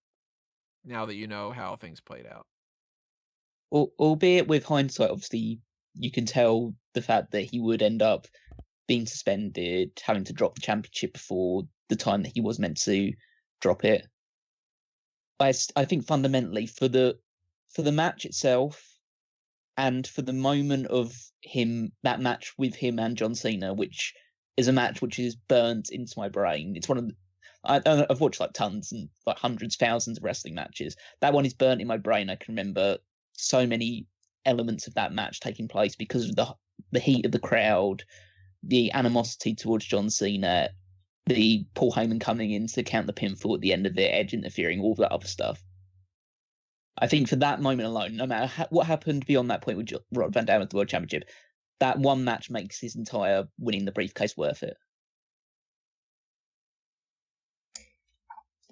now that you know how things played out? Albeit with hindsight, obviously you can tell the fact that he would end up being suspended, having to drop the championship before the time that he was meant to drop it. I think fundamentally for the match itself and for the moment of that match with him and John Cena, which is a match which is burnt into my brain. It's one of I've watched like tons and like hundreds, thousands of wrestling matches. That one is burnt in my brain. I can remember so many elements of that match taking place because of the heat of the crowd, the animosity towards John Cena, the Paul Heyman coming in to count the pinfall at the end of it, Edge interfering, all that other stuff. I think for that moment alone, no matter what happened beyond that point with Rob Van Dam at the World Championship, that one match makes his entire winning the briefcase worth it.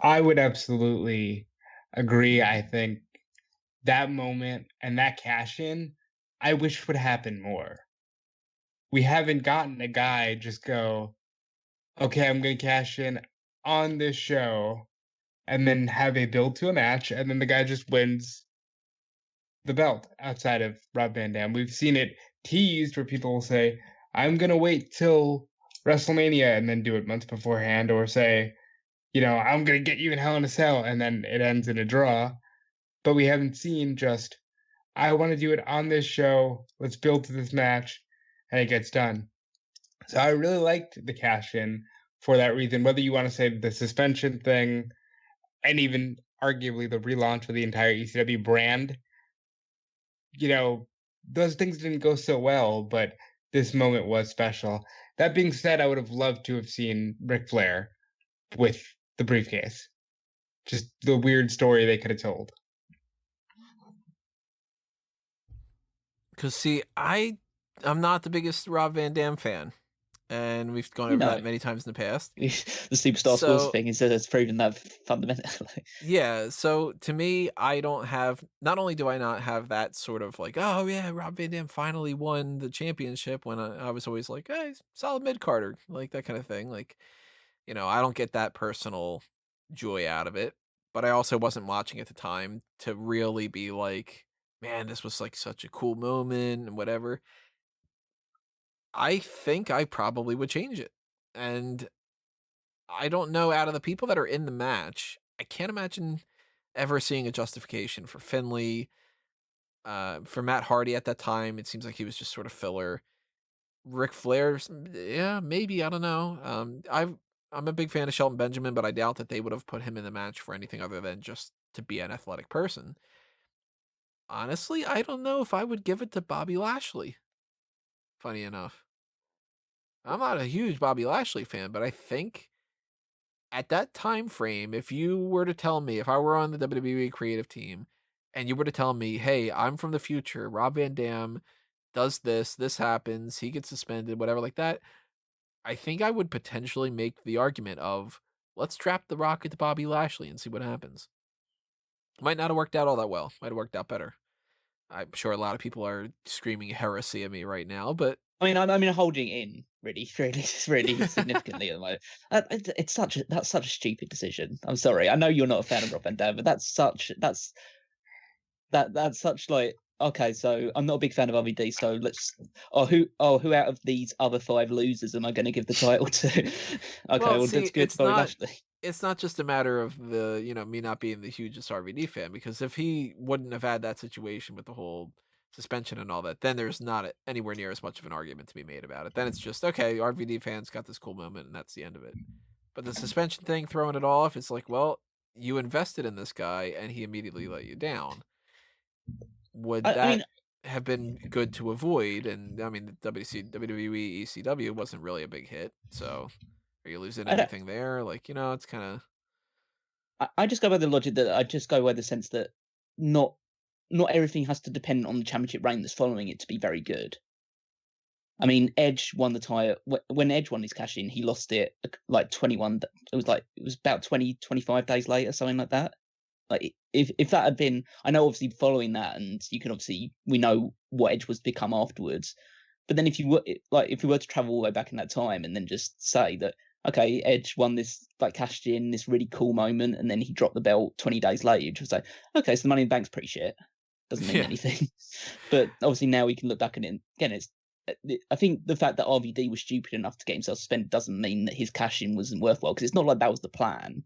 I would absolutely agree. I think that moment and that cash in, I wish would happen more. We haven't gotten a guy just go, okay, I'm going to cash in on this show and then have a build to a match, and then the guy just wins the belt outside of Rob Van Dam. We've seen it teased where people will say, I'm going to wait till WrestleMania and then do it months beforehand, or say, I'm going to get you in Hell in a Cell, and then it ends in a draw. But we haven't seen just, I want to do it on this show, let's build to this match, and it gets done. So I really liked the cash in for that reason, whether you want to say the suspension thing and even arguably the relaunch of the entire ECW brand. Those things didn't go so well, but this moment was special. That being said, I would have loved to have seen Ric Flair with the briefcase. Just the weird story they could have told. Because see, I'm not the biggest Rob Van Dam fan, and we've gone over that many times in the past. The Superstar Sports thing is proven that fundamentally. Yeah, so to me, not only do I not have that sort of like, oh yeah, Rob Van Dam finally won the championship, when I was always like, hey, solid mid-carder, like that kind of thing. Like, I don't get that personal joy out of it, but I also wasn't watching at the time to really be like, man, this was like such a cool moment and whatever. I think I probably would change it. And I don't know, out of the people that are in the match, I can't imagine ever seeing a justification for Finley. For Matt Hardy at that time, it seems like he was just sort of filler. Ric Flair, yeah, maybe, I don't know. I'm a big fan of Shelton Benjamin, but I doubt that they would have put him in the match for anything other than just to be an athletic person. Honestly, I don't know if I would give it to Bobby Lashley. Funny enough. I'm not a huge Bobby Lashley fan, but I think at that time frame, if you were to tell me, if I were on the WWE creative team and you were to tell me, hey, I'm from the future, Rob Van Dam does this happens, he gets suspended, whatever like that, I think I would potentially make the argument of, let's trap the Rocket to Bobby Lashley and see what happens. Might not have worked out all that well. Might have worked out better. I'm sure a lot of people are screaming heresy at me right now, but I'm holding it in really significantly at the moment. That's such a stupid decision. I'm sorry. I know you're not a fan of Rob Van Dam, but that's such like, okay, so I'm not a big fan of RVD, so who out of these other 5 losers am I going to give the title to? Okay, well, that's good for Lashley. It's not just a matter of me not being the hugest RVD fan, because if he wouldn't have had that situation with the whole suspension and all that, then there's not anywhere near as much of an argument to be made about it. Then it's just, okay, RVD fans got this cool moment, and that's the end of it. But the suspension thing, throwing it off, it's like, well, you invested in this guy, and he immediately let you down. Would I that mean, have been good to avoid? And I mean, the WWE ECW wasn't really a big hit, so are you losing I don't. anything there? Like, it's kind of I just go by the logic that I just go by the sense that not not everything has to depend on the championship reign that's following it to be very good. I mean, Edge won the title when Edge won his cash in. He lost it like 21. It was about 20, 25 days later, something like that. Like if that had been, I know obviously following that, and you can obviously we know what Edge was to become afterwards. But then if we were to travel all the way back in that time and then just say that okay, Edge won this cashed in this really cool moment, and then he dropped the belt 20 days later, you just say okay, so the Money in the Bank's pretty shit, doesn't mean yeah, anything. But obviously now we can look back at it again. I think the fact that RVD was stupid enough to get himself suspended doesn't mean that his cash in wasn't worthwhile, because it's not like that was the plan.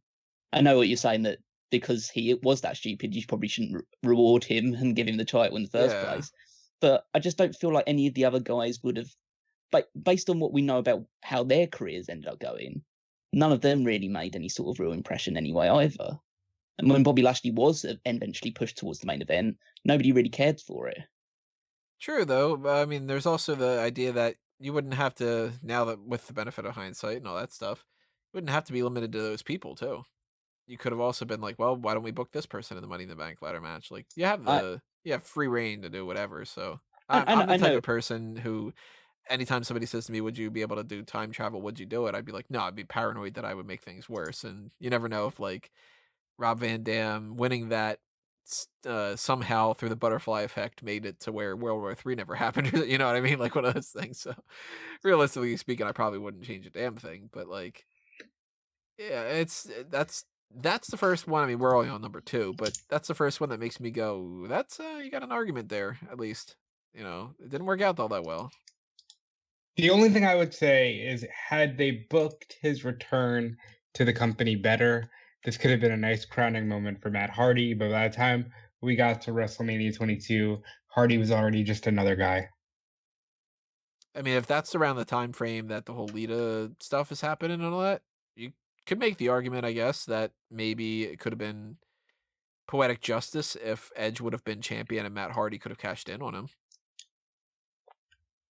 I know what you're saying, that because he was that stupid, you probably shouldn't reward him and give him the title in the first yeah. place. But I just don't feel like any of the other guys would have, based on what we know about how their careers ended up going, none of them really made any sort of real impression anyway either. And when Bobby Lashley was eventually pushed towards the main event, nobody really cared for it. True, though. But I mean, there's also the idea that you wouldn't have to, now that with the benefit of hindsight and all that stuff, you wouldn't have to be limited to those people, too. You could have also been like, well, why don't we book this person in the Money in the Bank ladder match? Like, I you have free reign to do whatever. So I, I, I'm the I type know. of person who, anytime somebody says to me, would you be able to do time travel? Would you do it? I'd be like, no, I'd be paranoid that I would make things worse. And you never know if like Rob Van Dam winning that somehow through the butterfly effect made it to where World War III never happened. You know what I mean? Like one of those things. So realistically speaking, I probably wouldn't change a damn thing. But like, yeah, that's the first one. I mean, we're only on number 2, but that's the first one that makes me go, that's you got an argument there, at least. It didn't work out all that well. The only thing I would say is, had they booked his return to the company better, this could have been a nice crowning moment for Matt Hardy. But by the time we got to WrestleMania 22, Hardy was already just another guy. I mean, if that's around the time frame that the whole Lita stuff is happening and all that, you could make the argument, I guess, that maybe it could have been poetic justice if Edge would have been champion and Matt Hardy could have cashed in on him.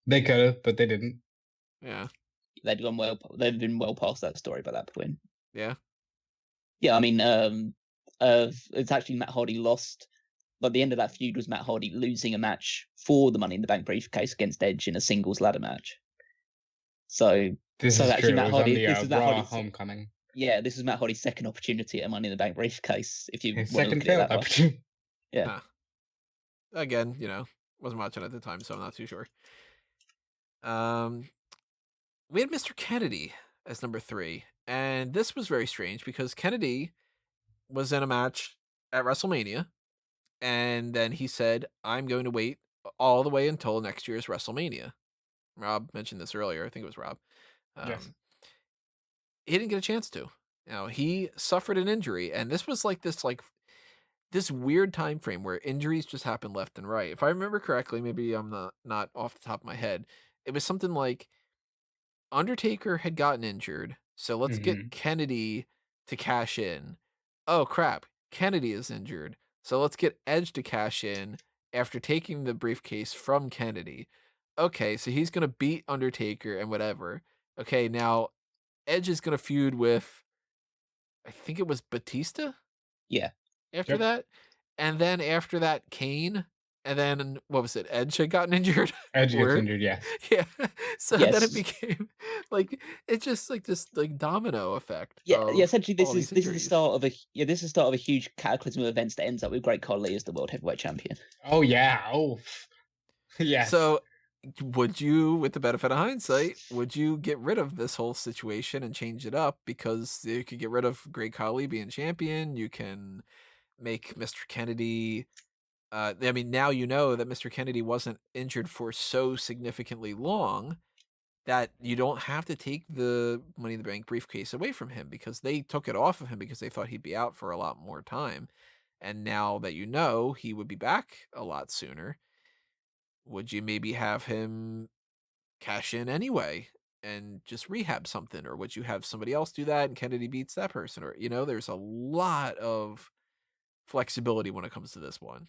They could have, but they didn't. Yeah. They'd been well past that story by that point. Yeah. Yeah, I mean, it's actually Matt Hardy lost. Like the end of that feud was Matt Hardy losing a match for the Money in the Bank briefcase against Edge in a singles ladder match. So This is actually true. Matt It was Hardy. on the This is Matt Raw Hardy's. Homecoming. Yeah, this is Matt Hardy's second opportunity at Money in the Bank briefcase. If you His want to second look at it failed that way. opportunity. Yeah. Huh. Again, wasn't watching at the time, so I'm not too sure. We had Mr. Kennedy as number 3, and this was very strange because Kennedy was in a match at WrestleMania, and then he said, I'm going to wait all the way until next year's WrestleMania. Rob mentioned this earlier. I think it was Rob. Yes. He didn't get a chance to. He suffered an injury, and this was this weird time frame where injuries just happen left and right. If I remember correctly, maybe I'm not off the top of my head, it was something like Undertaker had gotten injured, so let's get Kennedy to cash in. Oh crap, Kennedy is injured, so let's get Edge to cash in after taking the briefcase from Kennedy. Okay, so he's gonna beat Undertaker and whatever. Okay, now Edge is gonna feud with, I think it was Batista Yeah. after Yep. that, and then after that Kane, and then what was it? Edge had gotten injured. Edge gets Or injured, yes. yeah, so then it Yes. became like it's just like this like domino effect. Yeah. Of Essentially, all these this is the injuries. start of a huge cataclysm of events that ends up with Great Khali as the world heavyweight champion. Oh yeah. Oh yes. So would you, with the benefit of hindsight, would you get rid of this whole situation and change it up? Because you could get rid of Great Khali being champion. You can make Mr. Kennedy. I mean, now you know that Mr. Kennedy wasn't injured for so significantly long that you don't have to take the Money in the Bank briefcase away from him, because they took it off of him because they thought he'd be out for a lot more time. And now that he would be back a lot sooner, would you maybe have him cash in anyway and just rehab something? Or would you have somebody else do that and Kennedy beats that person? Or, there's a lot of flexibility when it comes to this one.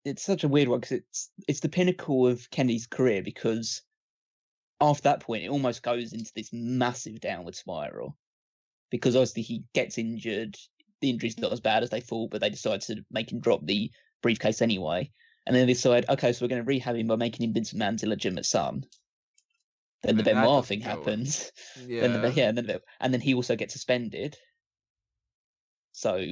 It's such a weird one because it's the pinnacle of Kennedy's career, because after that point it almost goes into this massive downward spiral, because obviously he gets injured. The injury's not as bad as they thought, but they decide to make him drop the briefcase anyway. And then they decide, okay, so we're going to rehab him by making him Vince McMahon's illegitimate son. Then the And that Benoit doesn't thing go well. happens. Yeah. And then he also gets suspended. So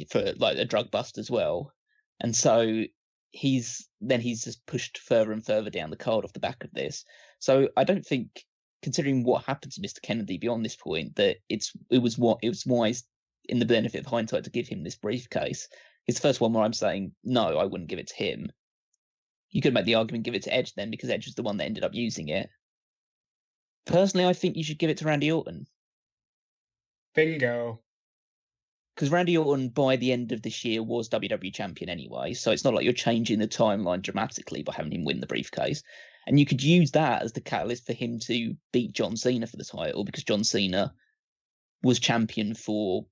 for like a drug bust as well. And so he's just pushed further and further down the card off the back of this. So I don't think, considering what happened to Mr. Kennedy beyond this point, that it was wise, in the benefit of hindsight, to give him this briefcase. It's the first one where I'm saying no, I wouldn't give it to him. You could make the argument give it to Edge then, because Edge was the one that ended up using it. Personally, I think you should give it to Randy Orton. Bingo. Because Randy Orton, by the end of this year, was WWE champion anyway, so it's not like you're changing the timeline dramatically by having him win the briefcase. And you could use that as the catalyst for him to beat John Cena for the title, because John Cena was champion for,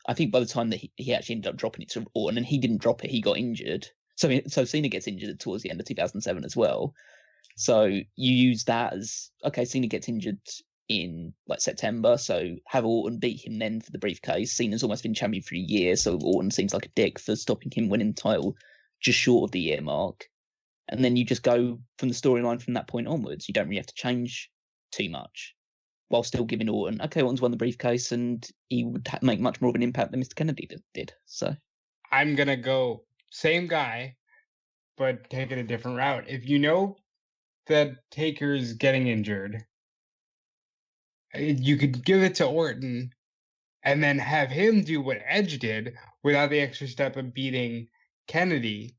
I think by the time that he actually ended up dropping it to Orton, and he didn't drop it, he got injured. So Cena gets injured towards the end of 2007 as well. So you use that as, okay, Cena gets injured in like September, so have Orton beat him then for the briefcase. Cena's almost been champion for a year, so Orton seems like a dick for stopping him winning the title just short of the year mark. And then you just go from the storyline from that point onwards. You don't really have to change too much, while still giving Orton, okay, Orton's won the briefcase, and he would make much more of an impact than Mr. Kennedy did. So I'm gonna go same guy, but take it a different route. If you know that Taker's getting injured, you could give it to Orton and then have him do what Edge did without the extra step of beating Kennedy.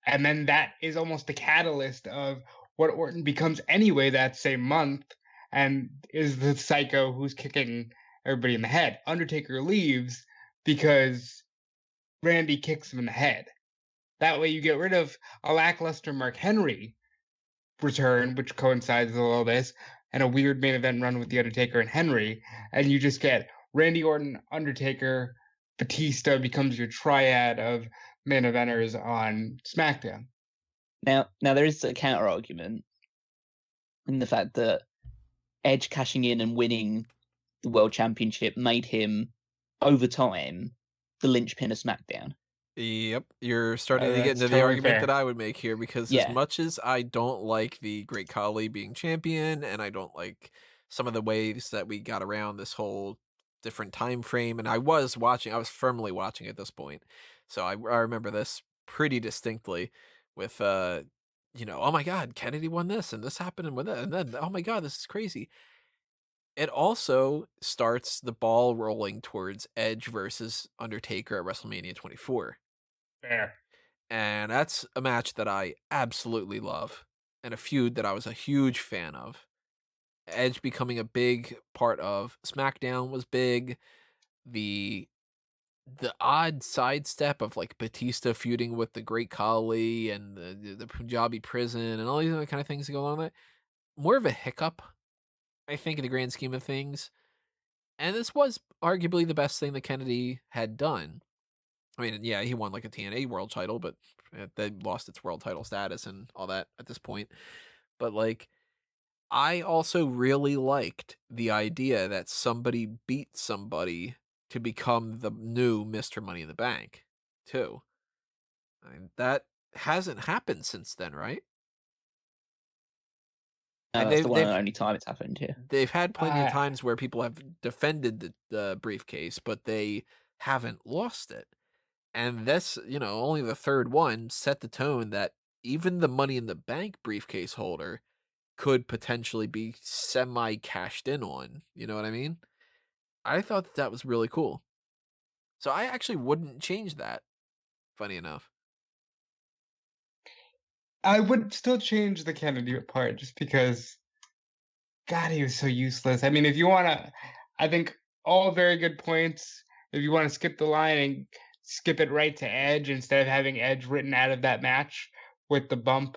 And then that is almost the catalyst of what Orton becomes anyway that same month, and is the psycho who's kicking everybody in the head. Undertaker leaves because Randy kicks him in the head. That way you get rid of a lackluster Mark Henry return, which coincides with all this, and a weird main event run with The Undertaker and Henry, and you just get Randy Orton, Undertaker, Batista becomes your triad of main eventers on SmackDown. now there is a counter argument in the fact that Edge cashing in and winning the World Championship made him, over time, the linchpin of SmackDown. Yep, you're starting to get That's into the totally argument fair. that I would make here, because Yeah. as much as I don't like the Great Khali being champion, and I don't like some of the ways that we got around this whole different time frame, and I was firmly watching at this point, so I remember this pretty distinctly with, oh my God, Kennedy won this, and this happened, and with that, and then, oh my God, this is crazy. It also starts the ball rolling towards Edge versus Undertaker at WrestleMania 24. Fair. And that's a match that I absolutely love, and a feud that I was a huge fan of. Edge becoming a big part of SmackDown was big. The odd sidestep of like Batista feuding with the Great Khali and the Punjabi prison and all these other kind of things that go along with it. More of a hiccup, I think, in the grand scheme of things. And this was arguably the best thing that Kennedy had done. I mean, yeah, he won like a TNA world title, but they lost its world title status and all that at this point. But like, I also really liked the idea that somebody beat somebody to become the new Mr. Money in the Bank, too. I mean, that hasn't happened since then, right? No, And that's the one and only time it's happened here. they've had plenty of times where people have defended the briefcase, but they haven't lost it. And this, only the third one set the tone that even the Money in the Bank briefcase holder could potentially be semi-cashed in on. You know what I mean? I thought that was really cool. So I actually wouldn't change that, funny enough. I would still change the Kennedy part just because, God, he was so useless. I mean, if you want to, I think all very good points. If you want to skip the line and skip it right to Edge instead of having Edge written out of that match with the bump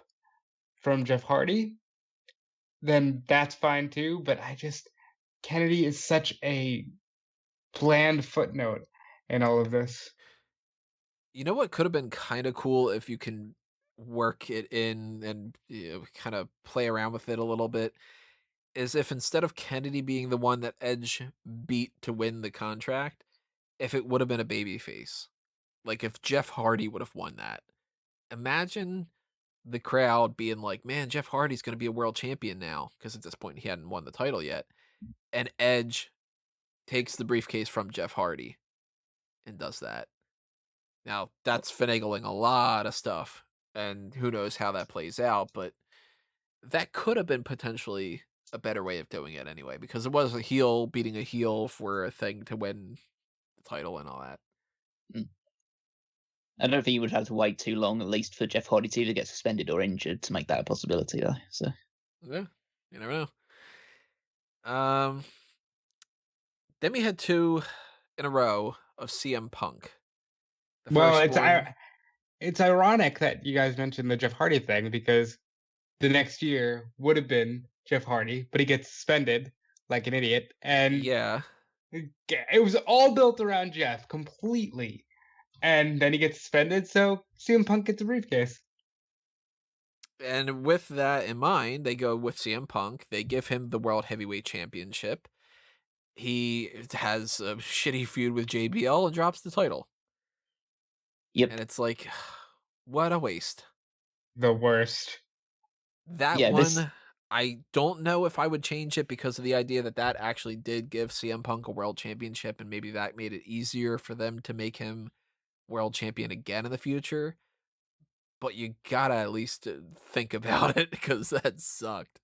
from Jeff Hardy, then that's fine too. But Kennedy is such a bland footnote in all of this. You know what could have been kind of cool if you can work it in and kind of play around with it a little bit is if instead of Kennedy being the one that Edge beat to win the contract, if it would have been a babyface. Like if Jeff Hardy would have won that. Imagine the crowd being like, man, Jeff Hardy's going to be a world champion now. Because at this point, he hadn't won the title yet. And Edge takes the briefcase from Jeff Hardy and does that. Now, that's finagling a lot of stuff. And who knows how that plays out. But that could have been potentially a better way of doing it anyway. Because it was a heel beating a heel for a thing to win the title and all that. Mm. I don't think you would have to wait too long, at least for Jeff Hardy to either get suspended or injured, to make that a possibility, though. So yeah, you never know. Then we had 2 in a row of CM Punk. The Well, first one, it's ironic that you guys mentioned the Jeff Hardy thing because the next year would have been Jeff Hardy, but he gets suspended like an idiot, and yeah, it was all built around Jeff completely. And then he gets suspended, so CM Punk gets a briefcase. and with that in mind, they go with CM Punk. They give him the World Heavyweight Championship. He has a shitty feud with JBL and drops the title. yep, And it's like, what a waste. The worst. That Yeah, one, this- I don't know if I would change it because of the idea that that actually did give CM Punk a world championship, and maybe that made it easier for them to make him world champion again in the future. But you gotta at least think about it because that sucked.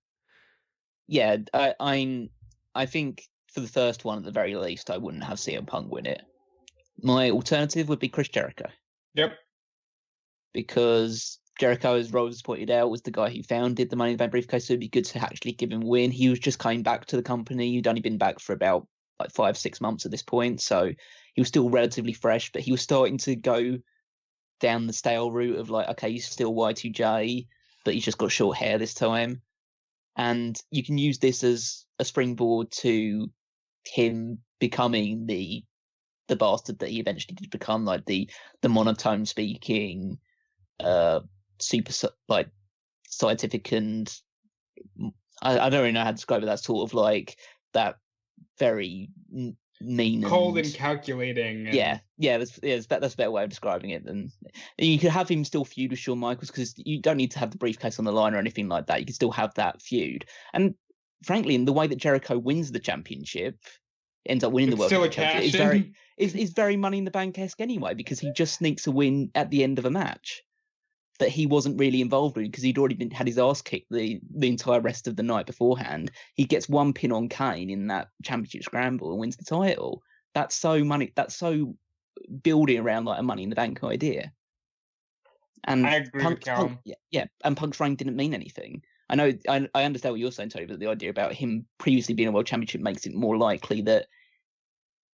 yeah. I think for the first one, at the very least, I wouldn't have CM Punk win it. My alternative would be Chris Jericho, Yep. because Jericho, as Rose pointed out, was the guy who founded the Money in the Bank briefcase, so it'd be good to actually give him a win. He was just coming back to the company. He'd only been back for about 5-6 months at this point, so he was still relatively fresh, but he was starting to go down the stale route of like, okay, he's still Y2J, but he's just got short hair this time. And you can use this as a springboard to him becoming the bastard that he eventually did become, like the monotone speaking, super like scientific, and I don't really know how to describe it. That sort of like that very mean, Cold and calculating. And that's a better way of describing it. And you could have him still feud with Shawn Michaels, because you don't need to have the briefcase on the line or anything like that. You can still have that feud. And frankly, in the way that Jericho wins the championship, ends up winning the It's world still a championship, cash-in. is very Money in the Bank-esque anyway, because he just sneaks a win at the end of a match that he wasn't really involved in, because he'd already had his ass kicked the entire rest of the night beforehand. He gets one pin on Kane in that championship scramble and wins the title. That's so building around like a Money in the Bank idea. And I agree with Callum. and Punk's reign didn't mean anything. I know, I understand what you're saying, Tony, but the idea about him previously being a world championship makes it more likely that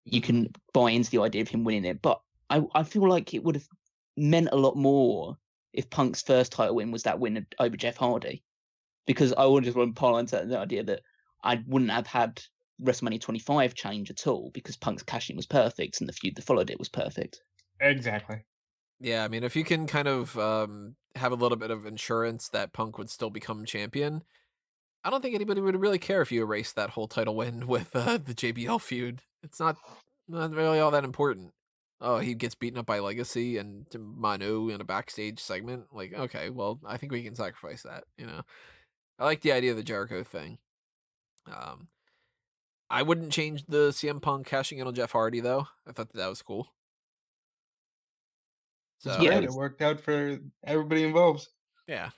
you can buy into the idea of him winning it. But I feel like it would have meant a lot more if Punk's first title win was that win over Jeff Hardy, because I would just want to pile into the idea that I wouldn't have had WrestleMania 25 change at all, because Punk's cash-in was perfect and the feud that followed it was perfect. Exactly. Yeah, I mean, if you can kind of have a little bit of insurance that Punk would still become champion, I don't think anybody would really care if you erase that whole title win with the JBL feud. It's not really all that important. Oh, he gets beaten up by Legacy and Manu in a backstage segment. Like, okay, well, I think we can sacrifice that, you know? I like the idea of the Jericho thing. I wouldn't change the CM Punk cashing in on Jeff Hardy, though. I thought that was cool. It's So, great. It worked out for everybody involved. yeah.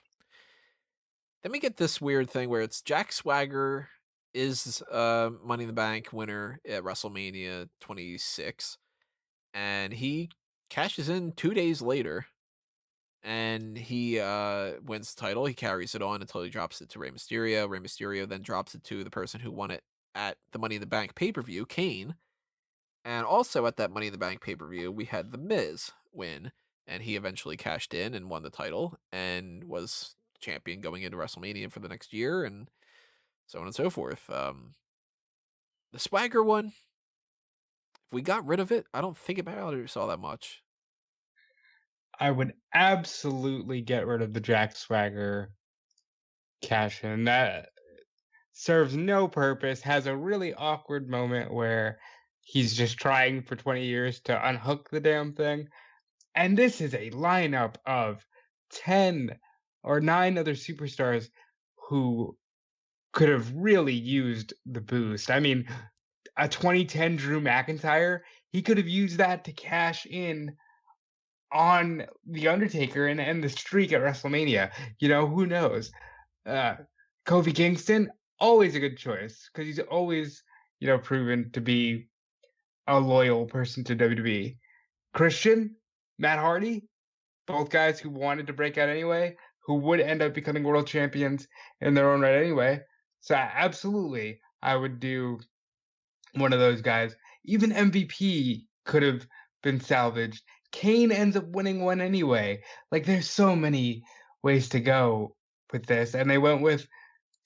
Then we get this weird thing where it's Jack Swagger is Money in the Bank winner at WrestleMania 26. And he cashes in 2 days later. And he wins the title. He carries it on until he drops it to Rey Mysterio. Rey Mysterio then drops it to the person who won it at the Money in the Bank pay-per-view, Kane. And also at that Money in the Bank pay-per-view, we had The Miz win. and he eventually cashed in and won the title and was champion going into WrestleMania for the next year, and so on and so forth. The Swagger one, if we got rid of it, I don't think it matters all that much. I would absolutely get rid of the Jack Swagger cash in. That serves no purpose, has a really awkward moment where he's just trying for 20 years to unhook the damn thing. And this is a lineup of 10 or 9 other superstars who could have really used the boost. I mean, a 2010 Drew McIntyre, he could have used that to cash in on The Undertaker and end the streak at WrestleMania. Who knows? Kofi Kingston, always a good choice because he's always, proven to be a loyal person to WWE. Christian, Matt Hardy, both guys who wanted to break out anyway, who would end up becoming world champions in their own right anyway. So absolutely, I would do one of those guys. Even MVP could have been salvaged. Kane ends up winning one anyway. Like, there's so many ways to go with this, and they went with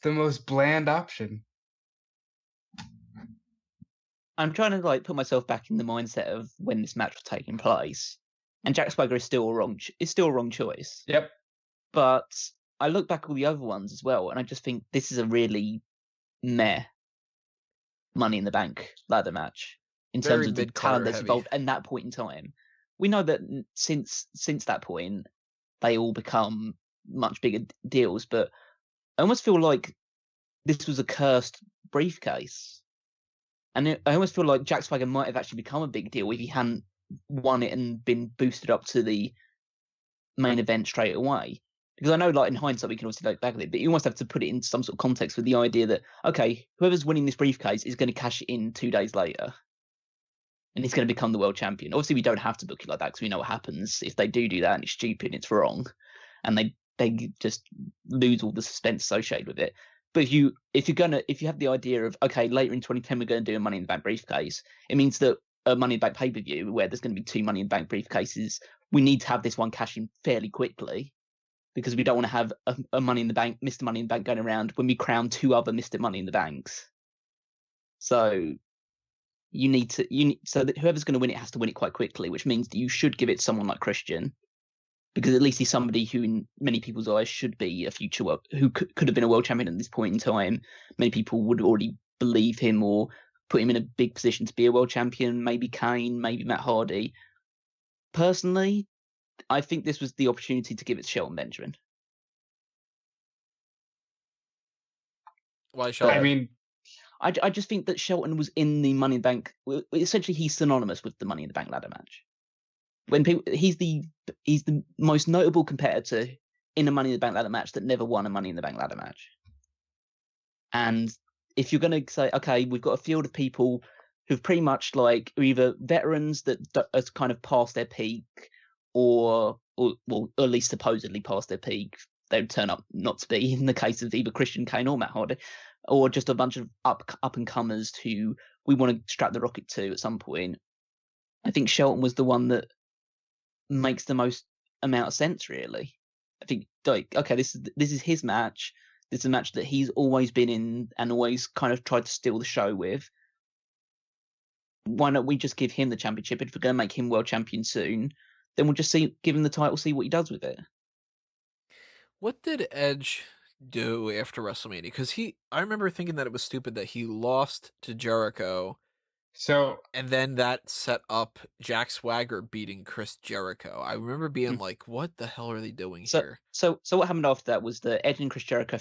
the most bland option. I'm trying to put myself back in the mindset of when this match was taking place, and Jack Swagger is still a wrong choice. Yep. But I look back at all the other ones as well, and I just think this is a really meh Money in the Bank ladder match in terms of the talent that's involved at that point in time. We know that since that point, they all become much bigger deals, but I almost feel like this was a cursed briefcase. And I almost feel like Jack Swagger might have actually become a big deal if he hadn't won it and been boosted up to the main event straight away. Because I know, in hindsight, we can obviously look back at it, but you almost have to put it in some sort of context with the idea that, okay, whoever's winning this briefcase is going to cash it in 2 days later. And he's going to become the world champion. Obviously, we don't have to book it like that because we know what happens if they do that, and it's stupid, it's wrong, and they just lose all the suspense associated with it. But if you have the idea of, okay, later in 2010 we're going to do a Money in the Bank briefcase, it means that a Money in the Bank pay-per-view where there's going to be 2 Money in the Bank briefcases, we need to have this one cash in fairly quickly because we don't want to have a Money in the Bank, Mr. Money in the Bank going around when we crown 2 other Mr. Money in the Banks. So so that whoever's going to win it has to win it quite quickly, which means that you should give it to someone like Christian, because at least he's somebody who, in many people's eyes, should be a future who could have been a world champion at this point in time. Many people would already believe him or put him in a big position to be a world champion. Maybe Kane, maybe Matt Hardy. Personally, I think this was the opportunity to give it to Shelton Benjamin. Why Shelton? I mean, I just think that Shelton was in the Money in the Bank. Essentially, he's synonymous with the Money in the Bank ladder match. When he's the most notable competitor in a Money in the Bank ladder match that never won a Money in the Bank ladder match. And if you're going to say, okay, we've got a field of people who've pretty much are either veterans that are kind of past their peak, or at least supposedly past their peak, they would turn up not to be in the case of either Christian, Kane, or Matt Hardy, or just a bunch of up and comers who we want to strap the rocket to at some point. I think Shelton was the one that makes the most amount of sense, really. I think, okay, this is his match. This is a match that he's always been in and always kind of tried to steal the show with. Why don't we just give him the championship? If we're going to make him world champion soon, then we'll just give him the title, see what he does with it. What did Edge do after WrestleMania? Because I remember thinking that it was stupid that he lost to Jericho. And then that set up Jack Swagger beating Chris Jericho. I remember being like, what the hell are they doing here? So what happened after that was that Edge and Chris Jericho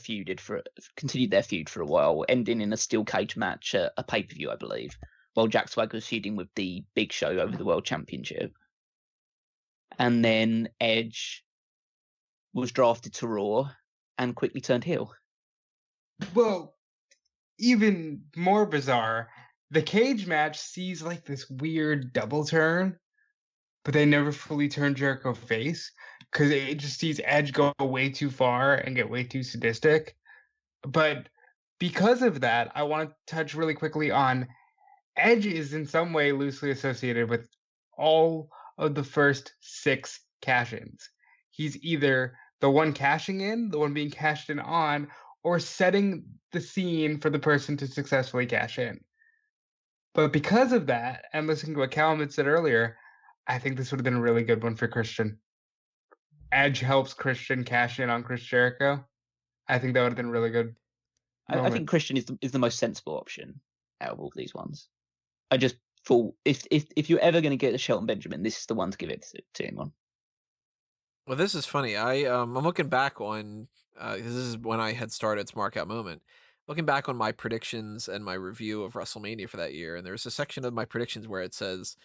continued their feud for a while, ending in a steel cage match at a pay-per-view, I believe, while Jack Swagger was feuding with the Big Show over the World Championship. And then Edge was drafted to Raw and quickly turned heel. Well, even more bizarre, the cage match sees this weird double turn, but they never fully turn Jericho face because it just sees Edge go way too far and get way too sadistic. But because of that, I want to touch really quickly on Edge is in some way loosely associated with all of the first 6 cash-ins. He's either the one cashing in, the one being cashed in on, or setting the scene for the person to successfully cash in. But because of that, and listening to what Callum had said earlier, I think this would have been a really good one for Christian. Edge helps Christian cash in on Chris Jericho. I think that would have been a really good I moment. think Christian is the most sensible option out of all these ones. I just thought if you're ever going to get a Shelton Benjamin, this is the one to give it to him on. Well, this is funny. I'm looking back on this is when I had started Smark Out Moment. Looking back on my predictions and my review of WrestleMania for that year, and there's a section of my predictions where it says,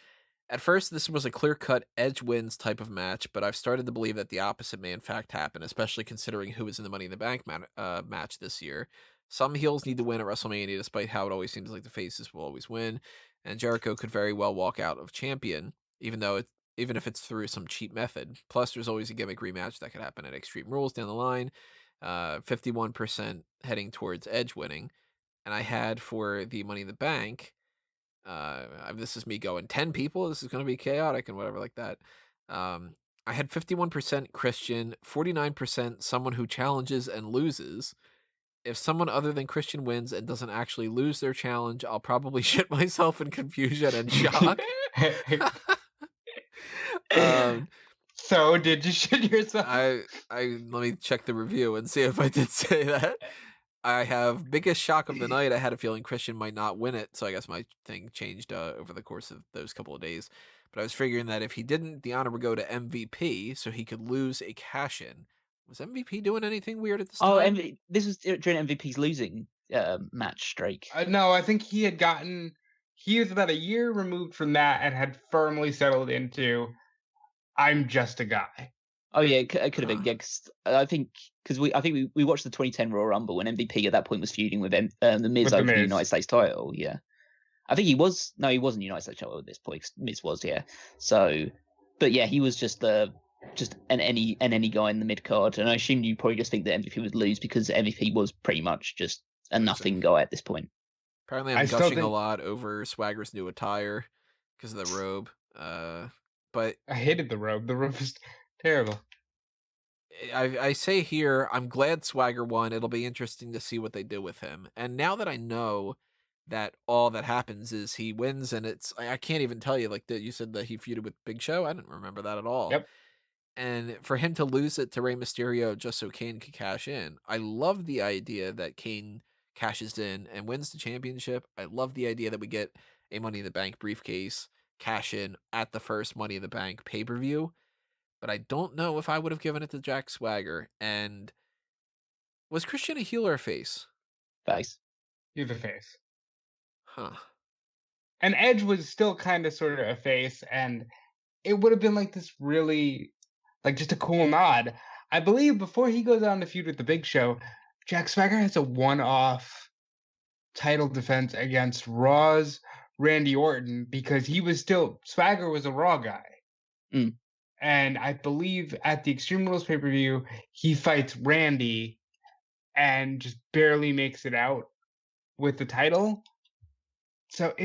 at first, this was a clear-cut Edge wins type of match, but I've started to believe that the opposite may in fact happen, especially considering who was in the Money in the Bank match this year. Some heels need to win at WrestleMania, despite how it always seems like the faces will always win, and Jericho could very well walk out of champion, even if it's through some cheap method. Plus, there's always a gimmick rematch that could happen at Extreme Rules down the line. 51% heading towards Edge winning, and I had for the Money in the Bank. This is me going 10 people. This is going to be chaotic and whatever like that. I had 51% Christian, 49% someone who challenges and loses. If someone other than Christian wins and doesn't actually lose their challenge, I'll probably shit myself in confusion and shock. So did you shit yourself? I let me check the review and see if I did say that. I have biggest shock of the night. I had a feeling Christian might not win it, so I guess my thing changed over the course of those couple of days. But I was figuring that if he didn't, the honor would go to MVP, so he could lose a cash-in. Was MVP doing anything weird at this time? This was during MVP's losing match streak. No, I think he was about a year removed from that and had firmly settled into, I'm just a guy. Oh yeah, it could have been. Yeah, I think we watched the 2010 Royal Rumble when MVP at that point was feuding with the Miz over the United States title. Yeah, I think he was. No, he wasn't United States title at this point. Miz was, yeah. So, but yeah, he was just an any guy in the mid card, and I assume you probably just think that MVP would lose because MVP was pretty much just a nothing guy at this point. Apparently, I'm gushing a lot over Swagger's new attire because of the robe. But I hated the robe. The robe was terrible. I say here, I'm glad Swagger won. It'll be interesting to see what they do with him. And now that I know that all that happens is he wins, and I can't even tell you, like that you said that he feuded with Big Show. I didn't remember that at all. Yep. And for him to lose it to Rey Mysterio just so Kane could cash in, I love the idea that Kane cashes in and wins the championship. I love the idea that we get a Money in the Bank briefcase cash in at the first Money in the Bank pay-per-view. But I don't know if I would have given it to Jack Swagger. And was Christian a heel or a face? Face. He's a face. Huh. And Edge was still kind of sort of a face, and it would have been like this really, like just a cool nod. I believe before he goes on to feud with the Big Show, Jack Swagger has a one-off title defense against Raw's Randy Orton because Swagger was a Raw guy. Mm. And I believe at the Extreme Rules pay-per-view, he fights Randy and just barely makes it out with the title. So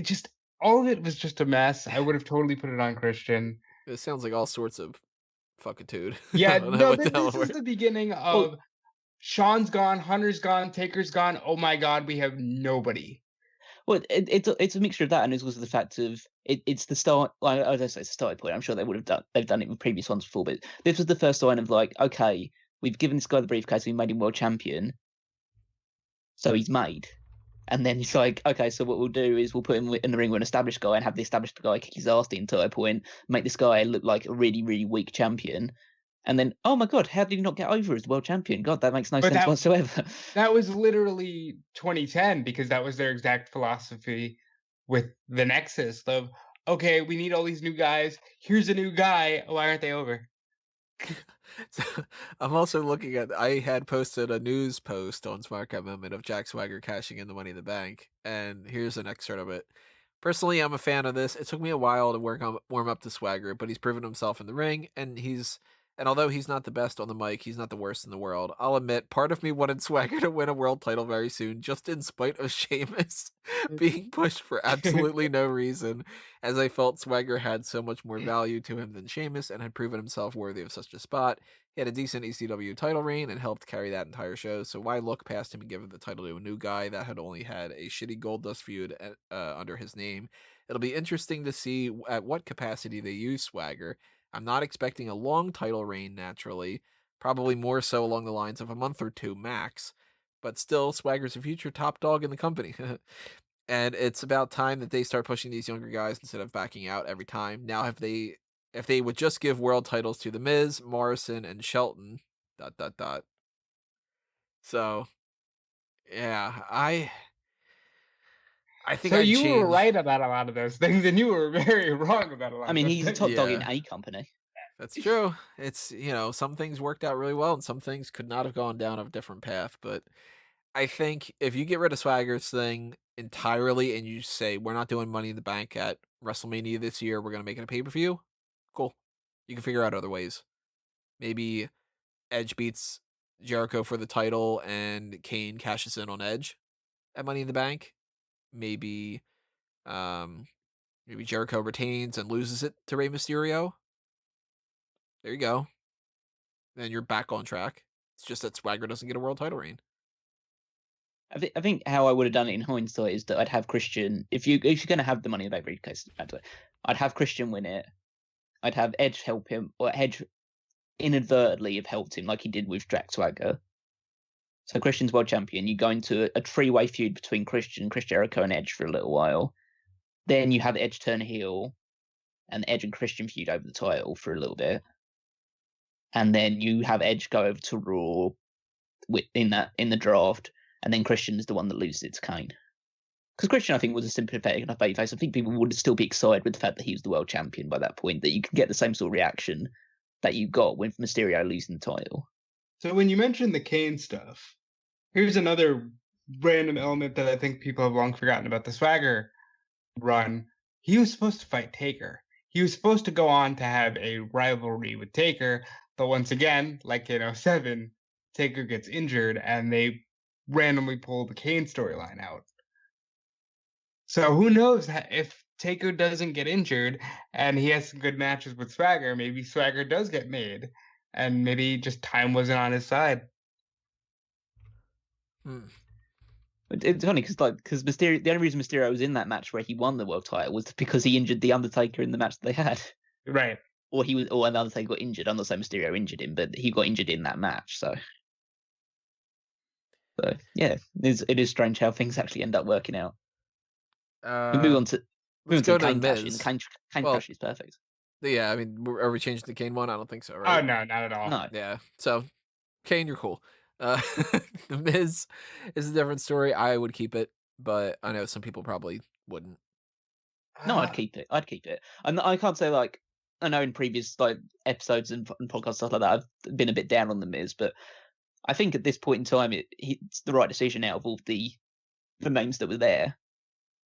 all of it was just a mess. I would have totally put it on Christian. It sounds like all sorts of fuckitude. Yeah, no, this is the beginning of Sean's gone, Hunter's gone, Taker's gone. Oh my God, we have nobody. Well, it's a mixture of that, and it's also the fact of it's the start. Like, as I say, it's the starting point. I'm sure they've done it with previous ones before, but this was the first sign of like, okay, we've given this guy the briefcase, we made him world champion, so he's made. And then he's like, okay, so what we'll do is we'll put him in the ring with an established guy and have the established guy kick his ass the entire point, make this guy look like a really, really weak champion. And then, oh my God, how did he not get over as the world champion? God, that makes no sense whatsoever. That was literally 2010 because that was their exact philosophy with the Nexus of, okay, we need all these new guys. Here's a new guy. Why aren't they over? So, I'm also looking at, I had posted a news post on Smark Out Moment of Jack Swagger cashing in the Money in the Bank. And here's an excerpt of it. Personally, I'm a fan of this. It took me a while to warm up to Swagger, but he's proven himself in the ring, and he's And although he's not the best on the mic, he's not the worst in the world. I'll admit, part of me wanted Swagger to win a world title very soon, just in spite of Sheamus being pushed for absolutely no reason, as I felt Swagger had so much more value to him than Sheamus and had proven himself worthy of such a spot. He had a decent ECW title reign and helped carry that entire show, so why look past him and give the title to a new guy that had only had a shitty Goldust feud under his name? It'll be interesting to see at what capacity they use Swagger. I'm not expecting a long title reign naturally, probably more so along the lines of a month or two max, but still, Swagger's a future top dog in the company. And it's about time that they start pushing these younger guys instead of backing out every time. Now, if they would just give world titles to The Miz, Morrison, and Shelton, ... So, yeah, I think So I'd you were change. right about a lot of those things, and you were very wrong about a lot I mean, of he's a those top things. dog in Yeah. a company. That's true. It's, some things worked out really well and some things could not have gone down a different path. But I think if you get rid of Swagger's thing entirely and you say, we're not doing Money in the Bank at WrestleMania this year, we're going to make it a pay-per-view, cool. You can figure out other ways. Maybe Edge beats Jericho for the title and Kane cashes in on Edge at Money in the Bank. Maybe, maybe Jericho retains and loses it to Rey Mysterio. There you go. Then you're back on track. It's just that Swagger doesn't get a world title reign. I think how I would have done it in hindsight is that I'd have Christian. If you're going to have the Money in the Bank briefcase, I'd have Christian win it. I'd have Edge help him, or Edge inadvertently have helped him, like he did with Jack Swagger. So Christian's world champion. You go into a three-way feud between Christian, Chris Jericho, and Edge for a little while. Then you have Edge turn heel, and Edge and Christian feud over the title for a little bit. And then you have Edge go over to Raw in the draft, and then Christian is the one that loses it to Kane. Because Christian, I think, was a sympathetic enough babyface. I think people would still be excited with the fact that he was the world champion by that point, that you can get the same sort of reaction that you got with Mysterio losing the title. So when you mentioned the Kane stuff, here's another random element that I think people have long forgotten about the Swagger run. He was supposed to fight Taker. He was supposed to go on to have a rivalry with Taker, but once again, like in 07, Taker gets injured and they randomly pull the Kane storyline out. So who knows if Taker doesn't get injured and he has some good matches with Swagger, maybe Swagger does get made, and maybe just time wasn't on his side. It's funny because Mysterio. The only reason Mysterio was in that match where he won the world title was because he injured the Undertaker in the match they had. Right. Or the Undertaker got injured. I'm not saying Mysterio injured him, but he got injured in that match. So yeah, it is strange how things actually end up working out. We move on to go to Kane The cash in. Miz. Kane Well, cash is perfect. Yeah, I mean, are we changing the Kane one? I don't think so, Oh, right? no, not at all. No. Yeah, so Kane, you're cool. The Miz is a different story. I would keep it, but I know some people probably wouldn't. No, I'd keep it. And I can't say I know in previous episodes and podcasts stuff like that I've been a bit down on the Miz, but I think at this point in time it's the right decision out of all the names that were there.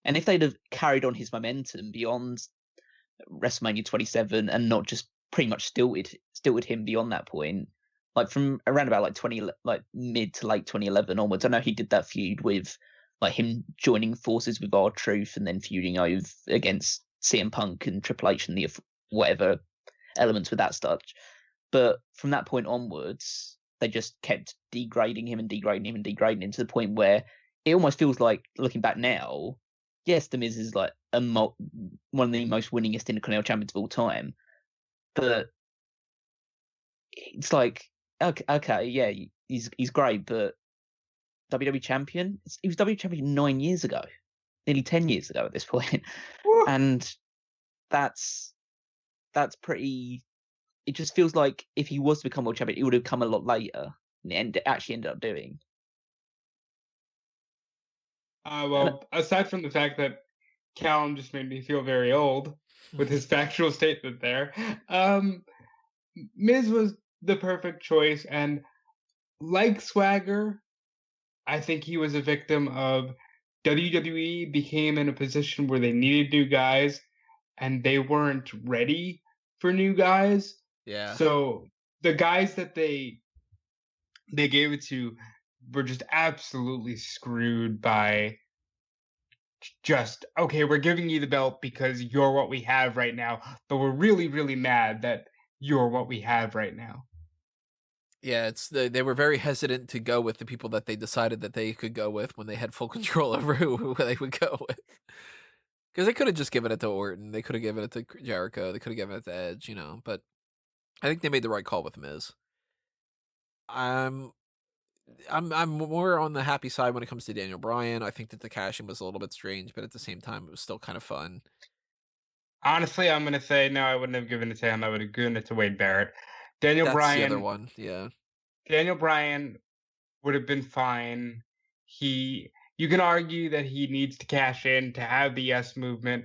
And if they'd have carried on his momentum beyond WrestleMania 27 and not just pretty much stilted him beyond that point, from around about mid to late 2011 onwards, I know he did that feud with him joining forces with R-Truth and then feuding over against CM Punk and Triple H and the whatever elements with that stuff. But from that point onwards, they just kept degrading him to the point where it almost feels like, looking back now, yes, The Miz is one of the most winningest Intercontinental champions of all time, but it's okay, yeah, he's great, but WWE champion? He was WWE champion 9 years ago, nearly 10 years ago at this point, and that's pretty. It just feels like if he was to become world champion, it would have come a lot later, and actually ended up doing. Well, aside from the fact that Callum just made me feel very old with his factual statement there, Miz was the perfect choice, and like Swagger, I think he was a victim of WWE became in a position where they needed new guys, and they weren't ready for new guys. Yeah. So the guys that they gave it to were just absolutely screwed by just, okay, we're giving you the belt because you're what we have right now, but we're really, really mad that you're what we have right now. Yeah, they were very hesitant to go with the people that they decided that they could go with when they had full control over who they would go with. Because they could have just given it to Orton, they could have given it to Jericho, they could have given it to Edge, but I think they made the right call with Miz. I'm I'm more on the happy side when it comes to Daniel Bryan. I think that the cash-in was a little bit strange, but at the same time, it was still kind of fun. Honestly, I'm gonna say no. I wouldn't have given it to him. I would have given it to Wade Barrett. Daniel That's the other Bryan. one, yeah. Daniel Bryan would have been fine. You can argue that he needs to cash in to have the yes movement,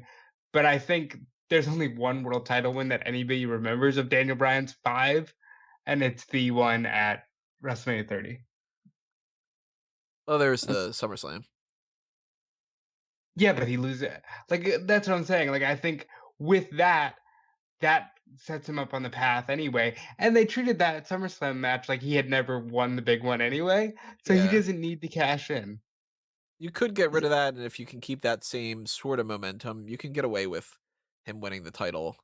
but I think there's only one world title win that anybody remembers of Daniel Bryan's 5, and it's the one at WrestleMania 30. Well, there's the SummerSlam. Yeah, but he loses it. Like, that's what I'm saying. Like, I think with that sets him up on the path anyway. And they treated that SummerSlam match like he had never won the big one anyway, so he Yeah. doesn't need to cash in. You could get rid of that, and if you can keep that same sort of momentum, you can get away with him winning the title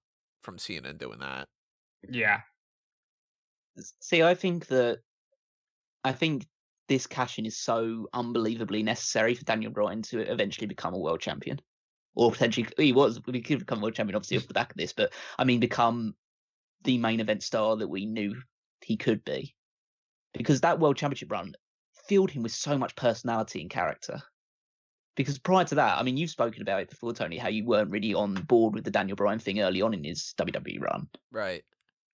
from Cena and doing that. Yeah. See, I think this cash-in is so unbelievably necessary for Daniel Bryan to eventually become a world champion. Or potentially, he could become world champion, obviously, off the back of this, but I mean, become the main event star that we knew he could be. Because that world championship run filled him with so much personality and character. Because prior to that, I mean, you've spoken about it before, Tony, how you weren't really on board with the Daniel Bryan thing early on in his WWE run. Right.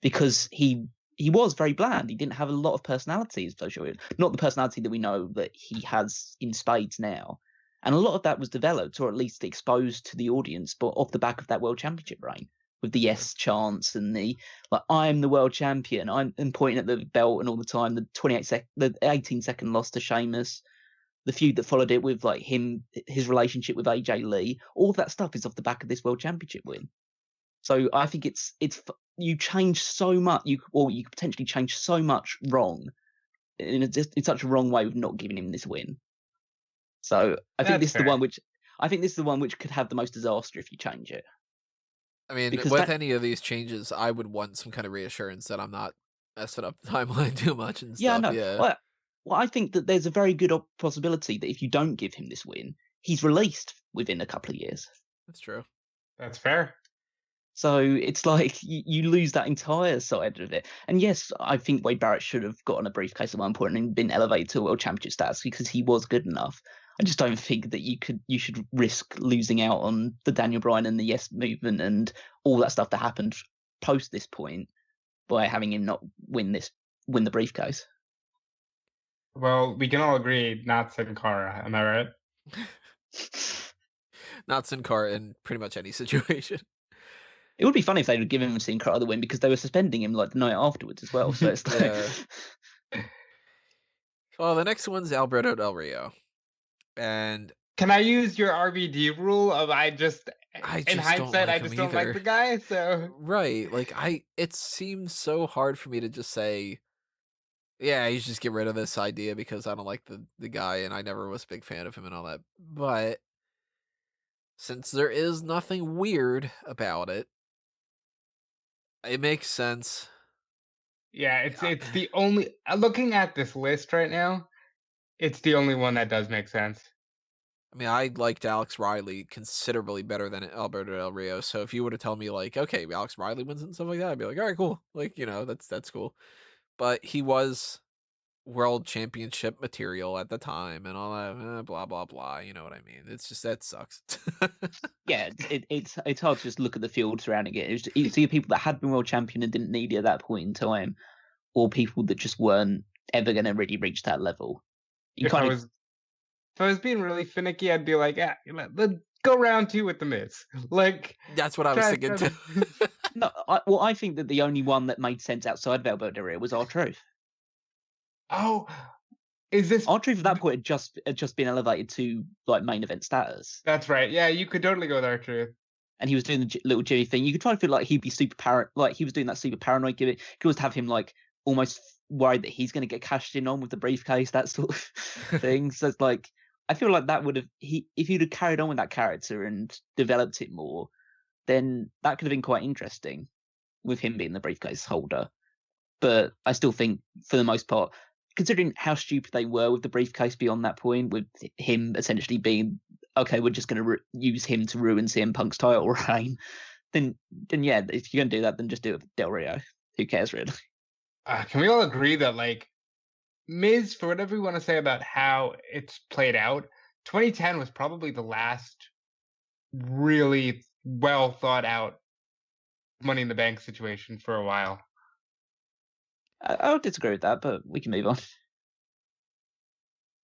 Because he was very bland. He didn't have a lot of personality, not the personality that we know that he has in spades now. And a lot of that was developed, or at least exposed to the audience, but off the back of that world championship reign, with the yes chants and the I'm the world champion, and pointing at the belt and all the time. The 18-second loss to Sheamus, the feud that followed it with his relationship with AJ Lee, all of that stuff is off the back of this world championship win. So I think it's you change so much, you could potentially change so much wrong in such a wrong way with not giving him this win. So I think this is the one which could have the most disaster if you change it. I mean, with any of these changes, I would want some kind of reassurance that I'm not messing up the timeline too much and stuff. No. Yeah. Well, I think that there's a very good possibility that if you don't give him this win, he's released within a couple of years. That's true. That's fair. So it's like you lose that entire side of it. And yes, I think Wade Barrett should have gotten a briefcase at one point and been elevated to world championship status because he was good enough. I just don't think that you should risk losing out on the Daniel Bryan and the yes movement and all that stuff that happened post this point by having him not win the briefcase. Well, we can all agree not Sin Cara, am I right? Not Sin Cara in pretty much any situation. It would be funny if they'd given him Sin Cara the win because they were suspending him the night afterwards as well. So it's like... Well, the next one's Alberto Del Rio. And can I use your RVD rule of in hindsight, I just don't like the guy? So right, it seems so hard for me to just say, yeah, you should just get rid of this idea because I don't like the guy and I never was a big fan of him and all that. But since there is nothing weird about it, it makes sense. Yeah, it's the only, looking at this list right now, it's the only one that does make sense. I mean, I liked Alex Riley considerably better than Alberto Del Rio. So if you were to tell me okay, Alex Riley wins and stuff like that, I'd be like, all right, cool. That's cool. But he was world championship material at the time and all that, blah, blah, blah. You know what I mean? It's just, that sucks. Yeah, it's hard to just look at the field surrounding it. It's either people that had been world champion and didn't need it at that point in time, or people that just weren't ever going to really reach that level. If I was being really finicky, I'd be like, let's go round 2 with the Miz. That's what I was thinking too. No, I think that the only one that made sense outside of Alberto Del Rio was R-Truth. Oh, is this R-Truth at that point had just been elevated to main event status? That's right. Yeah, you could totally go with R-Truth. And he was doing the little Jimmy thing. You could try to feel like he'd be super he was doing that super paranoid gimmick. You could always have him almost worried that he's going to get cashed in on with the briefcase, that sort of thing. So it's like, I feel like that would have, if you'd have carried on with that character and developed it more, then that could have been quite interesting with him being the briefcase holder. But I still think, for the most part, considering how stupid they were with the briefcase beyond that point, with him essentially being, okay, we're just going to use him to ruin CM Punk's title reign, then yeah, if you're going to do that, then just do it with Del Rio. Who cares, really? Can we all agree that, like, Miz, for whatever you want to say about how it's played out, 2010 was probably the last really well thought out Money in the Bank situation for a while. I would disagree with that, but we can move on.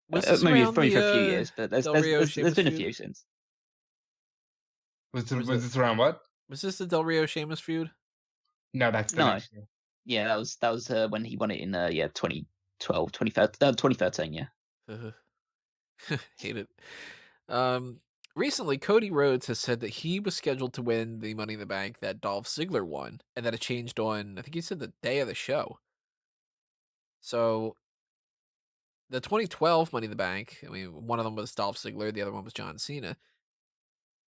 Was this Maybe around probably for a few the years, but there's Del Rio been Sheamus a feud? few since. Was Was this around what? Was this the Del Rio Sheamus feud? No, that's the No. next year. Yeah, that was when he won it in 2012, 2013, yeah. Hate it. Recently, Cody Rhodes has said that he was scheduled to win the Money in the Bank that Dolph Ziggler won, and that it changed on, I think he said, the day of the show. So, the 2012 Money in the Bank, I mean, one of them was Dolph Ziggler, the other one was John Cena.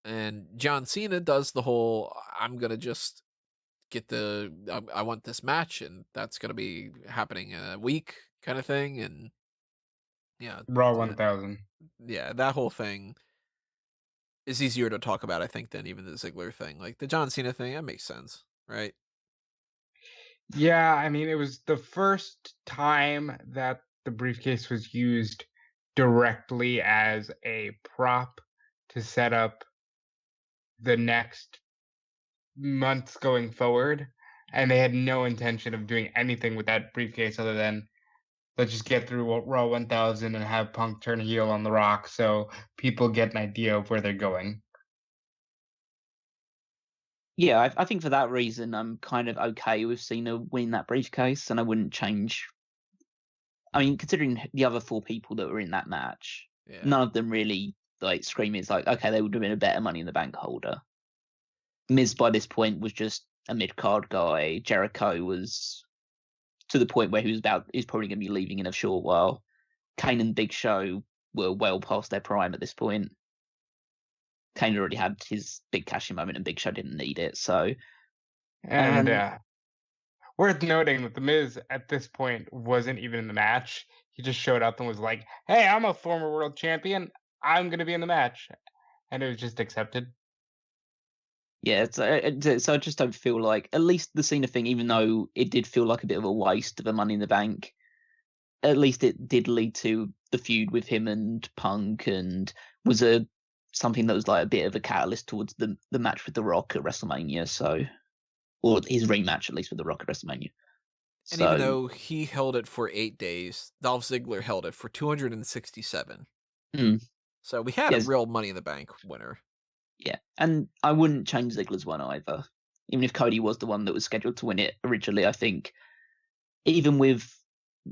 And John Cena does the whole, I'm going to just get I want this match, and that's going to be happening in a week kind of thing. And yeah, Raw 1000. Yeah, that whole thing is easier to talk about, I think, than even the Ziggler thing. Like the John Cena thing, that makes sense, right? Yeah, I mean, it was the first time that the briefcase was used directly as a prop to set up the next months going forward. And they had no intention of doing anything with that briefcase other than, let's just get through Raw 1000 and have Punk turn heel on The Rock so people get an idea of where they're going. Yeah, I think for that reason, I'm kind of okay with Cena winning that briefcase, and I wouldn't change. I mean, considering the other four people that were in that match, Yeah. none of them really like screaming. It's like, okay, they would have been a better Money in the Bank holder. Miz by this point was just a mid card guy. Jericho was to the point where he's probably going to be leaving in a short while. Kane and Big Show were well past their prime at this point. Kane already had his big cash-in moment, and Big Show didn't need it. So, And worth noting that The Miz at this point wasn't even in the match. He just showed up and was like, "Hey, I'm a former world champion. I'm going to be in the match," and it was just accepted. yeah, so I just don't feel like, at least the Cena thing, even though it did feel like a bit of a waste of a Money in the Bank, at least it did lead to the feud with him and Punk, and was something that was like a bit of a catalyst towards the match with The Rock at WrestleMania. So, or his rematch at least with The Rock at WrestleMania. And even though he held it for 8 days, Dolph Ziggler held it for 267. So we had a real Money in the Bank winner. Yeah, and I wouldn't change Ziggler's one either. Even if Cody was the one that was scheduled to win it originally, I think, even with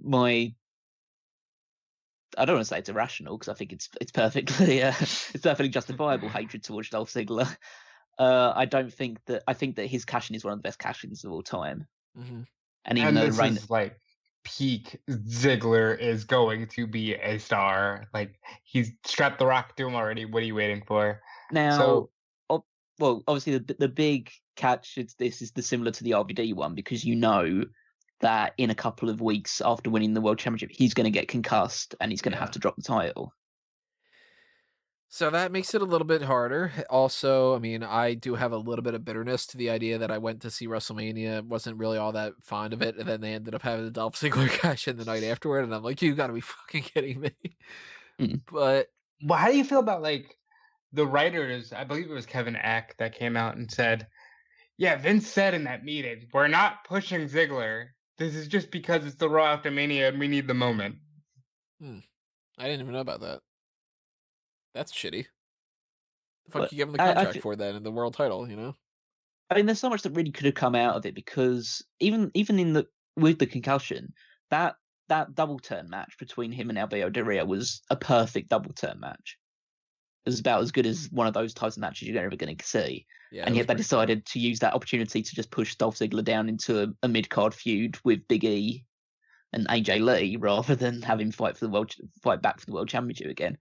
my, I don't want to say it's irrational, because I think it's perfectly it's perfectly justifiable hatred towards Dolph Ziggler. I think that his cash-in is one of the best cash-ins of all time. Mm-hmm. And even though this is like peak Ziggler is going to be a star. Like, he's strapped The Rock to him already. What are you waiting for? Now, well, obviously the big catch is similar to the RVD one, because you know that in a couple of weeks after winning the World Championship, he's going to get concussed and he's going to have to drop the title. So that makes it a little bit harder. Also, I mean, I do have a little bit of bitterness to the idea that I went to see WrestleMania, wasn't really all that fond of it, and then they ended up having the Dolph Ziggler cash in the night afterward, and I'm like, you gotta be fucking kidding me. But well, how do you feel about, like, the writers? I believe it was Kevin Eck that came out and said, yeah, Vince said in that meeting, we're not pushing Ziggler. This is just because it's the Raw after Mania and we need the moment. I didn't even know about that. That's shitty. The fuck you give him the contract for that and the world title, you know? I mean, there's so much that really could have come out of it, because even with the concussion, that double turn match between him and Alberto Del Rio was a perfect double turn match. It was about as good as one of those types of matches you're ever going to see. Yeah, and yet they decided to use that opportunity to just push Dolph Ziggler down into a mid-card feud with Big E and AJ Lee rather than have him fight back for the world championship again.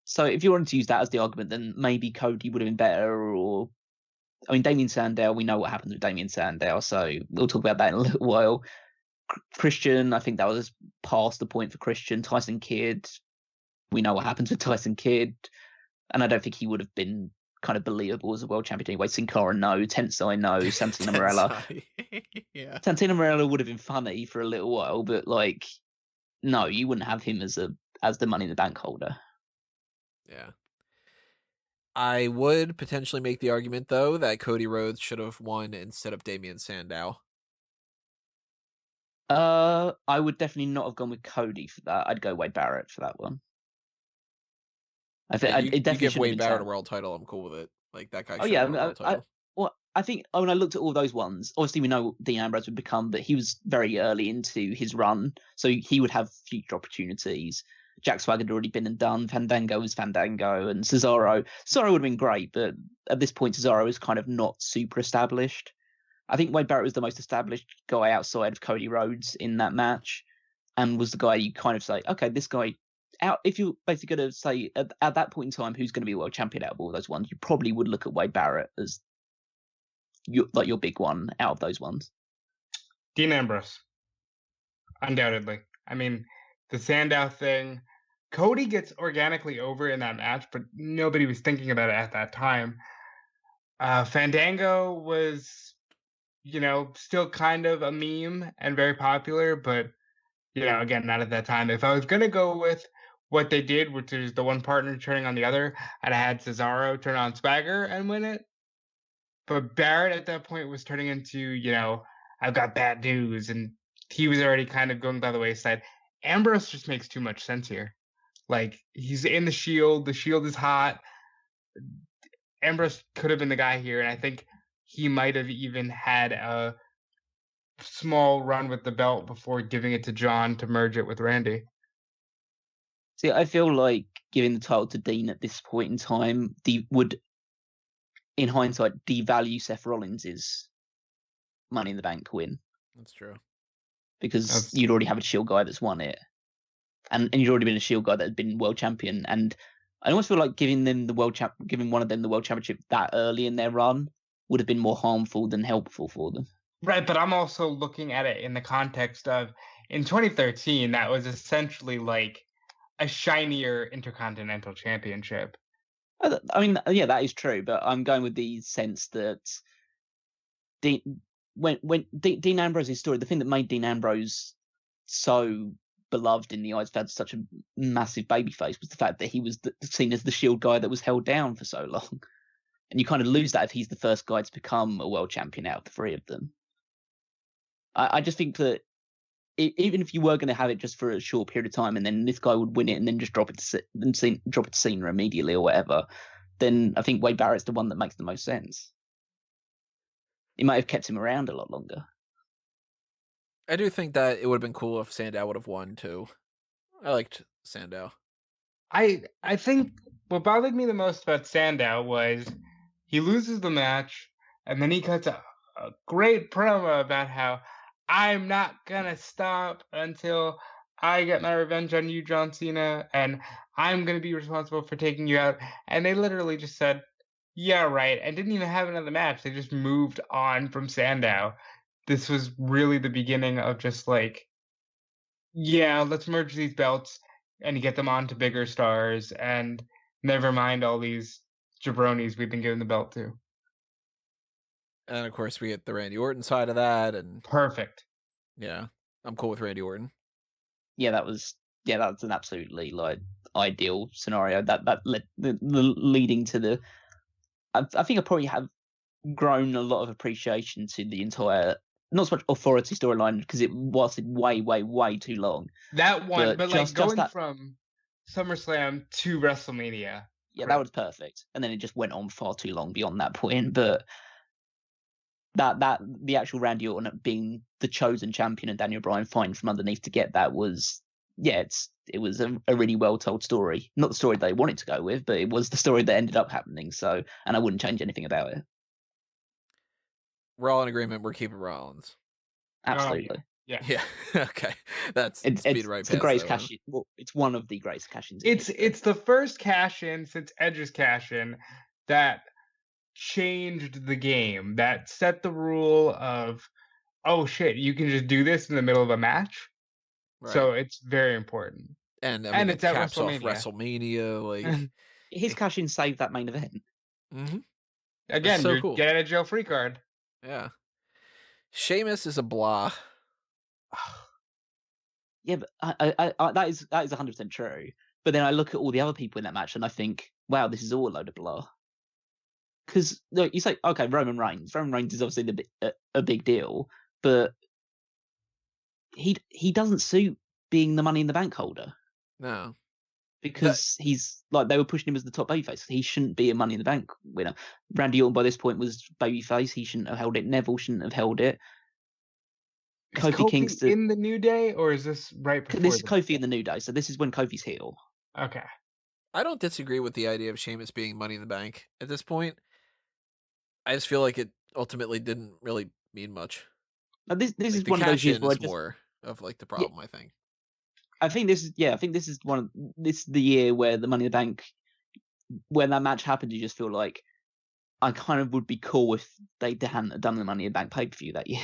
So if you wanted to use that as the argument, then maybe Cody would have been better. Or, I mean, Damien Sandow, we know what happens with Damien Sandow, so we'll talk about that in a little while. Christian, I think that was past the point for Christian. Tyson Kidd, we know what happens with Tyson Kidd, and I don't think he would have been kind of believable as a world champion anyway. Sin Cara, no. Tensai, no. Santina Marella. Yeah. Santina Marella would have been funny for a little while, but like, no, you wouldn't have him as the Money in the Bank holder. Yeah. I would potentially make the argument, though, that Cody Rhodes should have won instead of Damien Sandow. I would definitely not have gone with Cody for that. I'd go Wade Barrett for that one. I think you it definitely give should Wade have been Barrett a Sandow. world title. I'm cool with it. Like, that guy Oh should yeah, have won a world title. I think when I looked at all those ones, obviously we know Dean Ambrose would become, but he was very early into his run, so he would have future opportunities. Jack Swagger had already been and done. Fandango was Fandango, and Cesaro would have been great, but at this point Cesaro is kind of not super established. I think Wade Barrett was the most established guy outside of Cody Rhodes in that match, and was the guy you kind of say, okay, this guy. If you're basically going to say at that point in time who's going to be a world champion out of all those ones, you probably would look at Wade Barrett as your big one out of those ones. Dean Ambrose, undoubtedly. I mean, the Sandow thing, Cody gets organically over in that match, but nobody was thinking about it at that time. Fandango was, still kind of a meme and very popular, but, again, not at that time. If I was going to go with what they did, which is the one partner turning on the other, I'd have had Cesaro turn on Swagger and win it. But Barrett at that point was turning into, I've got bad news, and he was already kind of going by the wayside. Ambrose just makes too much sense here. Like, he's in the Shield is hot. Ambrose could have been the guy here, and I think he might have even had a small run with the belt before giving it to John to merge it with Randy. See, I feel like giving the title to Dean at this point in time would, in hindsight, devalue Seth Rollins' Money in the Bank win. That's true. Because you'd already have a Shield guy that's won it. And you'd already been a Shield guy that had been world champion. And I almost feel like giving one of them the world championship that early in their run would have been more harmful than helpful for them. Right, but I'm also looking at it in the context of, in 2013, that was essentially like a shinier Intercontinental Championship. I mean, yeah, that is true, but I'm going with the sense that when Dean Ambrose's story, the thing that made Dean Ambrose so beloved in the eyes of such a massive babyface was the fact that he was seen as the Shield guy that was held down for so long. And you kind of lose that if he's the first guy to become a world champion out of the three of them. I just think that even if you were going to have it just for a short period of time, and then this guy would win it, and then just drop it to Cena immediately or whatever, then I think Wade Barrett's the one that makes the most sense. It might have kept him around a lot longer. I do think that it would have been cool if Sandow would have won too. I liked Sandow. I think what bothered me the most about Sandow was he loses the match, and then he cuts a great promo about how I'm not gonna stop until I get my revenge on you, John Cena, and I'm gonna be responsible for taking you out. And they literally just said, yeah, right, and didn't even have another match. They just moved on from Sandow. This was really the beginning of just like, yeah, let's merge these belts and get them on to bigger stars, and never mind all these jabronis we've been giving the belt to. And of course, we get the Randy Orton side of that, and perfect. Yeah, I'm cool with Randy Orton. Yeah, that's an absolutely like ideal scenario. That led leading to the. I think I probably have grown a lot of appreciation to the entire, not so much authority storyline because it lasted way, way, way too long. That one, but like going from SummerSlam to WrestleMania. Yeah, that was perfect, and then it just went on far too long beyond that point. But that the actual Randy Orton being the chosen champion and Daniel Bryan fighting from underneath to get that was, it was a really well told story. Not the story they wanted to go with, but it was the story that ended up happening. So, and I wouldn't change anything about it. We're all in agreement. We're keeping Rollins. Absolutely. Yeah. Yeah. Okay. That's speed right It's the past greatest that one. cash in. Well, it's one of the greatest cash ins in It's history. it's the first cash in since Edge's cash in that changed the game, that set the rule of, oh shit, you can just do this in the middle of a match. Right. So it's very important. And I mean, And it it's at caps off WrestleMania. WrestleMania. Like, His it, cash in saved that main event. that's Again, so your cool. get out of jail free card. Yeah. Sheamus is a blah. Yeah, but that is 100% true. But then I look at all the other people in that match and I think, wow, this is all a load of blah. Because you say, okay, Roman Reigns. Roman Reigns is obviously a big deal, but he doesn't suit being the Money in the Bank holder No. because he's like they were pushing him as the top babyface. He shouldn't be a Money in the Bank winner. Randy Orton by this point was babyface. He shouldn't have held it. Neville shouldn't have held it. Is Kofi Kofi Kingston. in the New Day, or is this right before? This is Kofi in the New Day, so this is when Kofi's heel. Okay. I don't disagree with the idea of Sheamus being Money in the Bank at this point. I just feel like it ultimately didn't really mean much. Now, this Like, is the one of those cash years in where I is just more of like the yeah, problem, I think. I think this is this is the year where the Money in the Bank, when that match happened, you just feel like I kind of would be cool if they hadn't done the Money in the Bank pay per view that year.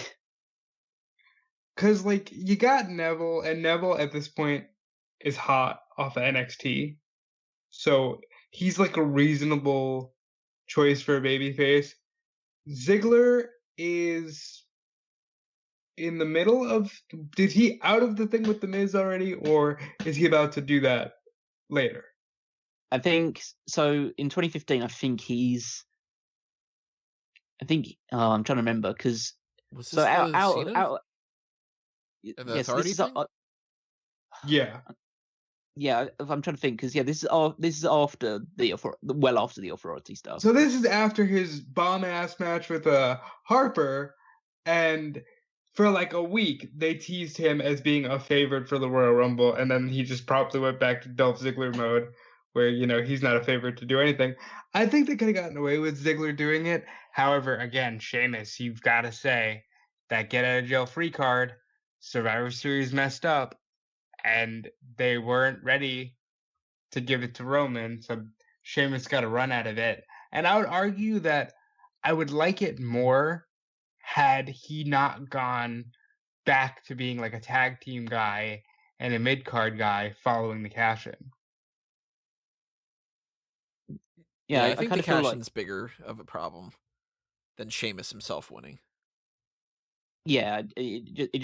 Because, like, you got Neville, and Neville at this point is hot off of NXT. So he's like a reasonable choice for a babyface. Ziggler is in the middle of. Did he out of the thing with The Miz already, or is he about to do that later? I think so. In 2015, I think I'm trying to remember because Was so this the Cena? The yes, this authority is thing? Yeah. yeah. I'm trying to think because this is after well after the authority stuff. So this is after his bomb ass match with Harper, and for like a week they teased him as being a favorite for the Royal Rumble, and then he just promptly went back to Dolph Ziggler mode, where he's not a favorite to do anything. I think they could have gotten away with Ziggler doing it. However, again, Sheamus, you've got to say that get out of jail free card, Survivor Series messed up, and they weren't ready to give it to Roman, so Sheamus got a run out of it. And I would argue that I would like it more had he not gone back to being like a tag team guy and a mid card guy following the cash in. Yeah, Yeah, I I think the kind of feel cash like in's bigger of a problem than Sheamus himself winning. yeah, it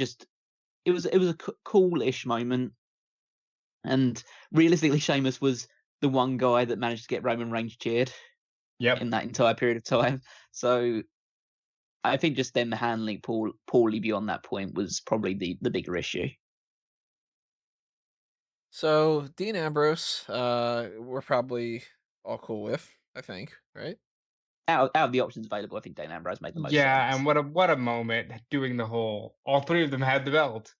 was a cool-ish moment, and realistically, Sheamus was the one guy that managed to get Roman Reigns cheered Yep. in that entire period of time. So I think just them handling poorly beyond that point was probably the bigger issue. So Dean Ambrose, we're probably all cool with, I think, right? Out of the options available, I think Dean Ambrose made the most Yeah, sense. and what a moment doing the whole. All three of them had the belt.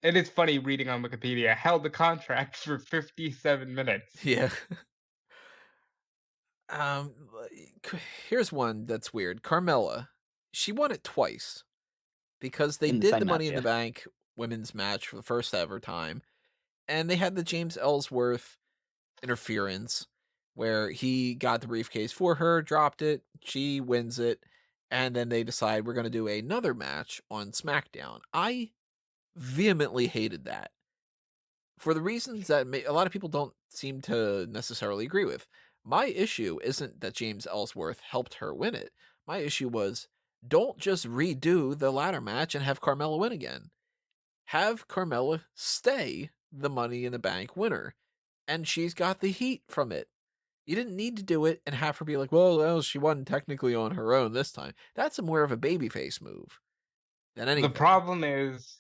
It is funny reading on Wikipedia. Held the contract for 57 minutes. Yeah. Um, Here's one that's weird. Carmella, she won it twice because they In the did same the Money match, in the yeah. Bank women's match for the first ever time, and they had the James Ellsworth interference where he got the briefcase for her, dropped it, she wins it, and then they decide we're going to do another match on SmackDown. I vehemently hated that for the reasons that a lot of people don't seem to necessarily agree with. My issue isn't that James Ellsworth helped her win it. My issue was don't just redo the ladder match and have Carmella win again. Have Carmella stay the Money in the Bank winner, and she's got the heat from it. You didn't need to do it and have her be like, well, she won technically on her own this time. That's more of a babyface move than The anything. problem is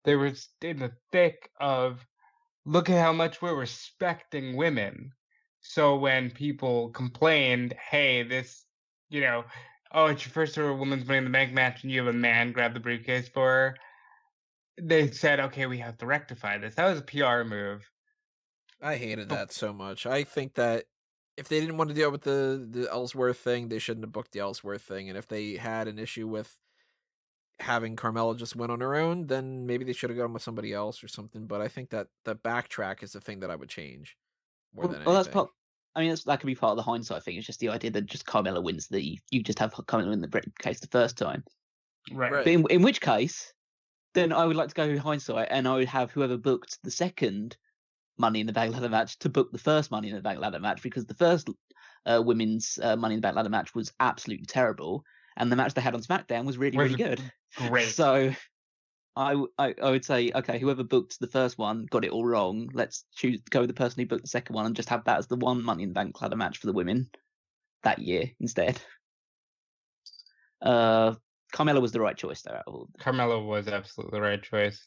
they were in the thick of look at how much we're respecting women. So when people complained, hey, this, oh, it's your first ever women's Money in the Bank match and you have a man grab the briefcase for her, they said, okay, we have to rectify this. That was a PR move. I hated But that so much. I think that if they didn't want to deal with the Ellsworth thing, they shouldn't have booked the Ellsworth thing. And if they had an issue with having Carmella just win on her own, then maybe they should have gone with somebody else or something. But I think that the backtrack is the thing that I would change more than Well, that's anything. part. I mean, that could be part of the hindsight thing. It's just the idea that just Carmella wins you just have Carmella win the briefcase the first time. Right. But in which case, then I would like to go hindsight, and I would have whoever booked the second Money in the Bank ladder match to book the first Money in the Bank ladder match, because the first women's Money in the Bank ladder match was absolutely terrible, and the match they had on SmackDown was really good. Great. So I would say, okay, whoever booked the first one got it all wrong. Let's go with the person who booked the second one and just have that as the one Money in the Bank ladder match for the women that year instead. Carmella was the right choice there. Carmella was absolutely the right choice,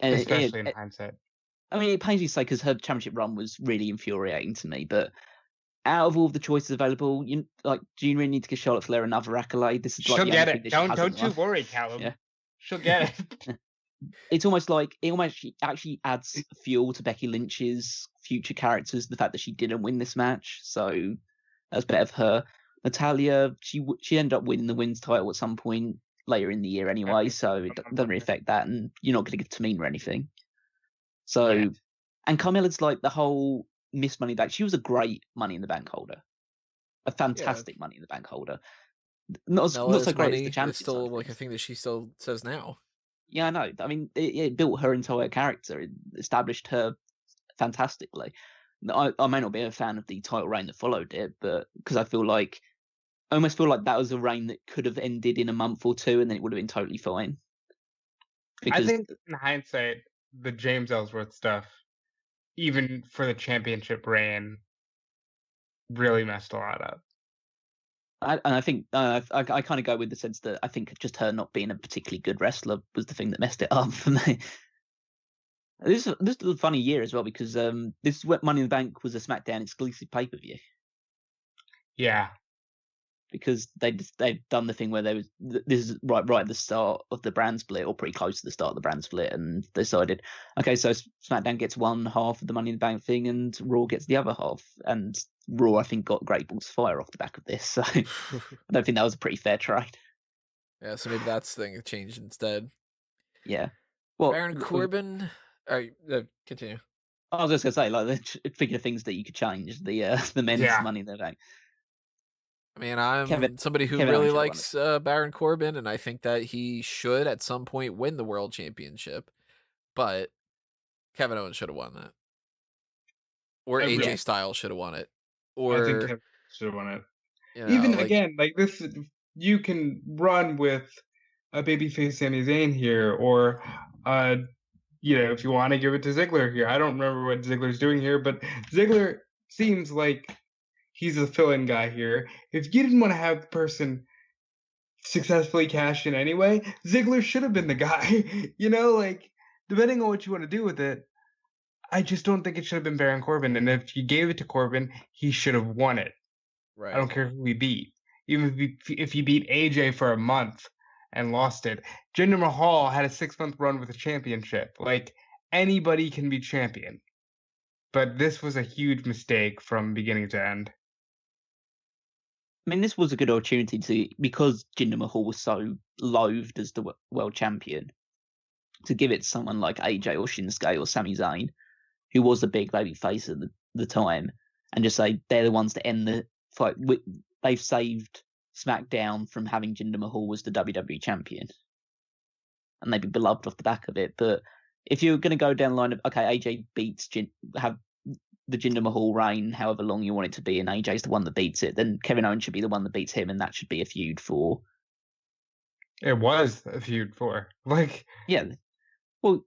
especially in hindsight. I mean, it pains me to say because her championship run was really infuriating to me, but out of all of the choices available, do you really need to give Charlotte Flair another accolade? This is She'll get it. Don't you worry, Callum. Yeah. She'll get it. It's almost like it actually adds fuel to Becky Lynch's future characters. The fact that she didn't win this match, so that's better for her. Natalya, she ended up winning the women's title at some point later in the year anyway, so it doesn't really affect that. And you're not going to give Tamina anything. So, and Carmella's like the whole Miss Money Bank. She was a great Money in the Bank holder, a fantastic Money in the Bank holder. Not so great as the champion. It's still like a thing that she still says now. Yeah, I know. I mean, it built her entire character. It established her fantastically. I may not be a fan of the title reign that followed it, but because I almost feel like that was a reign that could have ended in a month or two, and then it would have been totally fine. I think in hindsight, the James Ellsworth stuff, even for the championship reign, really messed a lot up. I think I kind of go with the sense that I think just her not being a particularly good wrestler was the thing that messed it up for me. This is a funny year as well, because this Money in the Bank was a SmackDown exclusive pay-per-view. Yeah. Because they've done the thing where this is right at the start of the brand split, or pretty close to the start of the brand split, and decided, okay, so SmackDown gets one half of the Money in the Bank thing, and Raw gets the other half. And Raw, I think, got Great Balls of Fire off the back of this, so I don't think that was a pretty fair trade. Yeah, so maybe that's the thing that changed instead. Yeah. Well, Baron Corbin. All right, continue. I was just gonna say, like, thinking of things that you could change, the men's Money in the Bank. I mean, I'm somebody who really likes Baron Corbin, and I think that he should at some point win the World Championship. But Kevin Owens should have won that, or AJ Styles should have won it, or I think Kevin should have won it. You know, even again, like this, you can run with a babyface Sami Zayn here, or if you want to give it to Ziggler here. I don't remember what Ziggler's doing here, but Ziggler seems like he's a fill-in guy here. If you didn't want to have the person successfully cash in anyway, Ziggler should have been the guy. Depending on what you want to do with it, I just don't think it should have been Baron Corbin. And if you gave it to Corbin, he should have won it. Right. I don't care who he beat. Even if he beat AJ for a month and lost it. Jinder Mahal had a 6-month run with a championship. Like, anybody can be champion. But this was a huge mistake from beginning to end. I mean, this was a good opportunity because Jinder Mahal was so loathed as the world champion, to give it to someone like AJ or Shinsuke or Sami Zayn, who was the big baby face at the time, and just say they're the ones that end the fight. They've saved SmackDown from having Jinder Mahal as the WWE champion, and they'd be beloved off the back of it. But if you're going to go down the line of, okay, AJ beats have the Jinder Mahal reign, however long you want it to be, and AJ's the one that beats it, then Kevin Owens should be the one that beats him, and that should be a feud for. It was a feud for, yeah. Well,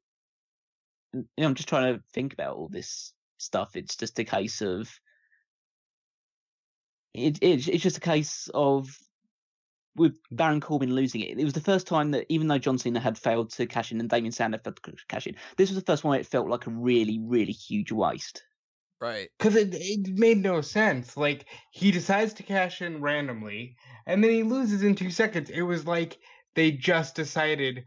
I'm just trying to think about all this stuff. It's just a case of it's just a case of with Baron Corbin losing it. It was the first time that, even though John Cena had failed to cash in and Damien Sandow failed to cash in, this was the first one it felt like a really, really huge waste. Right. Because it made no sense. Like, he decides to cash in randomly, and then he loses in 2 seconds. It was like they just decided,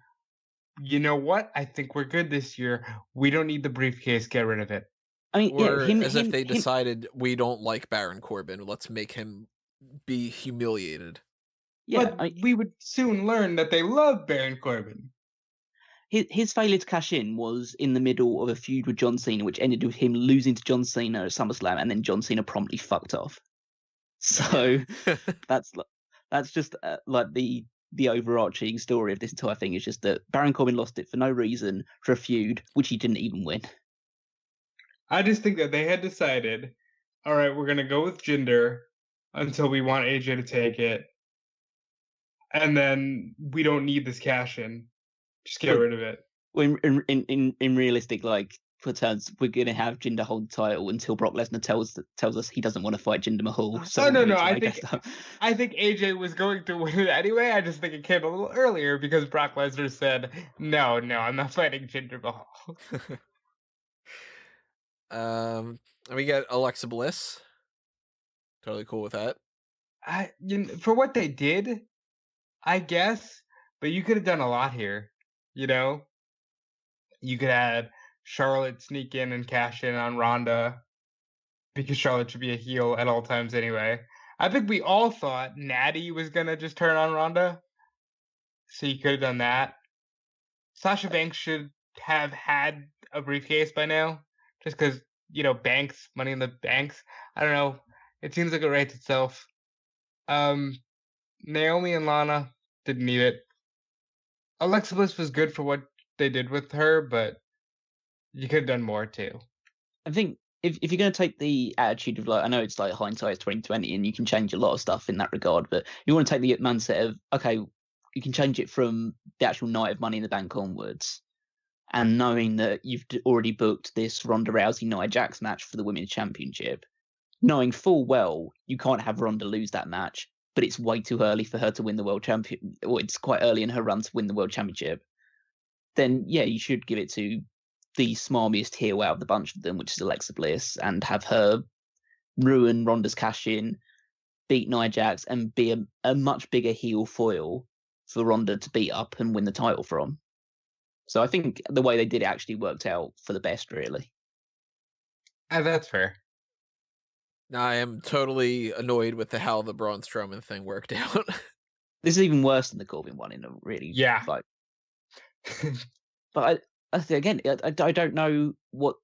you know what? I think we're good this year. We don't need the briefcase. Get rid of it. I mean, if they decided we don't like Baron Corbin, let's make him be humiliated. Yeah, But we would soon learn that they love Baron Corbin. his failure to cash in was in the middle of a feud with John Cena, which ended with him losing to John Cena at SummerSlam, and then John Cena promptly fucked off. So that's just like the overarching story of this entire thing is just that Baron Corbin lost it for no reason for a feud which he didn't even win. I just think that they had decided, all right, we're gonna go with Jinder until we want AJ to take it, and then we don't need this cash in. Just get rid of it. When in realistic for terms, we're gonna have Jinder hold the title until Brock Lesnar tells us he doesn't want to fight Jinder Mahal. So no, I think AJ was going to win it anyway. I just think it came a little earlier because Brock Lesnar said, "No, I'm not fighting Jinder Mahal." We get Alexa Bliss. Totally cool with that. For what they did, I guess, but you could have done a lot here. You could have Charlotte sneak in and cash in on Ronda because Charlotte should be a heel at all times anyway. I think we all thought Natty was gonna just turn on Ronda, so you could have done that. Sasha Banks should have had a briefcase by now, just because Banks, Money in the Banks. I don't know. It seems like it writes itself. Naomi and Lana didn't need it. Alexa Bliss was good for what they did with her, but you could have done more too. I think if you're going to take the attitude of I know it's like hindsight is 2020 and you can change a lot of stuff in that regard, but you want to take the mindset of, okay, you can change it from the actual night of Money in the Bank onwards, and knowing that you've already booked this Ronda Rousey Nia Jax match for the Women's Championship, knowing full well you can't have Ronda lose that match, but it's way too early for her to win the World Champion, or it's quite early in her run to win the World Championship, then yeah, you should give it to the smarmiest heel out of the bunch of them, which is Alexa Bliss, and have her ruin Ronda's cash in, beat Nia Jax, and be a much bigger heel foil for Ronda to beat up and win the title from. So I think the way they did it actually worked out for the best, really. That's fair. Now I am totally annoyed with how the Braun Strowman thing worked out. This is even worse than the Corbin one in a really But I think, again, I don't know what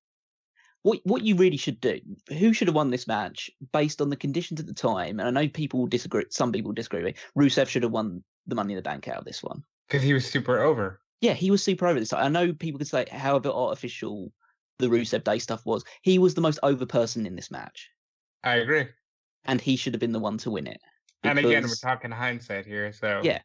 you really should do. Who should have won this match based on the conditions at the time? And I know people disagree. Some people disagree with me. Rusev should have won the Money in the Bank out of this one because he was super over. Yeah, he was super over this time. I know people could say however artificial the Rusev Day stuff was. He was the most over person in this match. I agree. And he should have been the one to win it. And again, we're talking hindsight here, so yeah.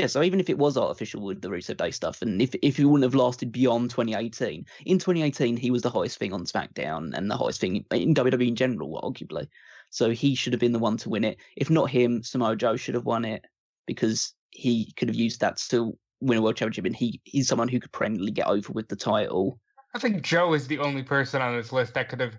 So even if it was artificial with the Rusev Day stuff, and if he wouldn't have lasted beyond 2018, in 2018 he was the hottest thing on SmackDown and the hottest thing in WWE in general, arguably. So he should have been the one to win it. If not him, Samoa Joe should have won it because he could have used that to win a world championship, and he's someone who could perennially get over with the title. I think Joe is the only person on this list that could have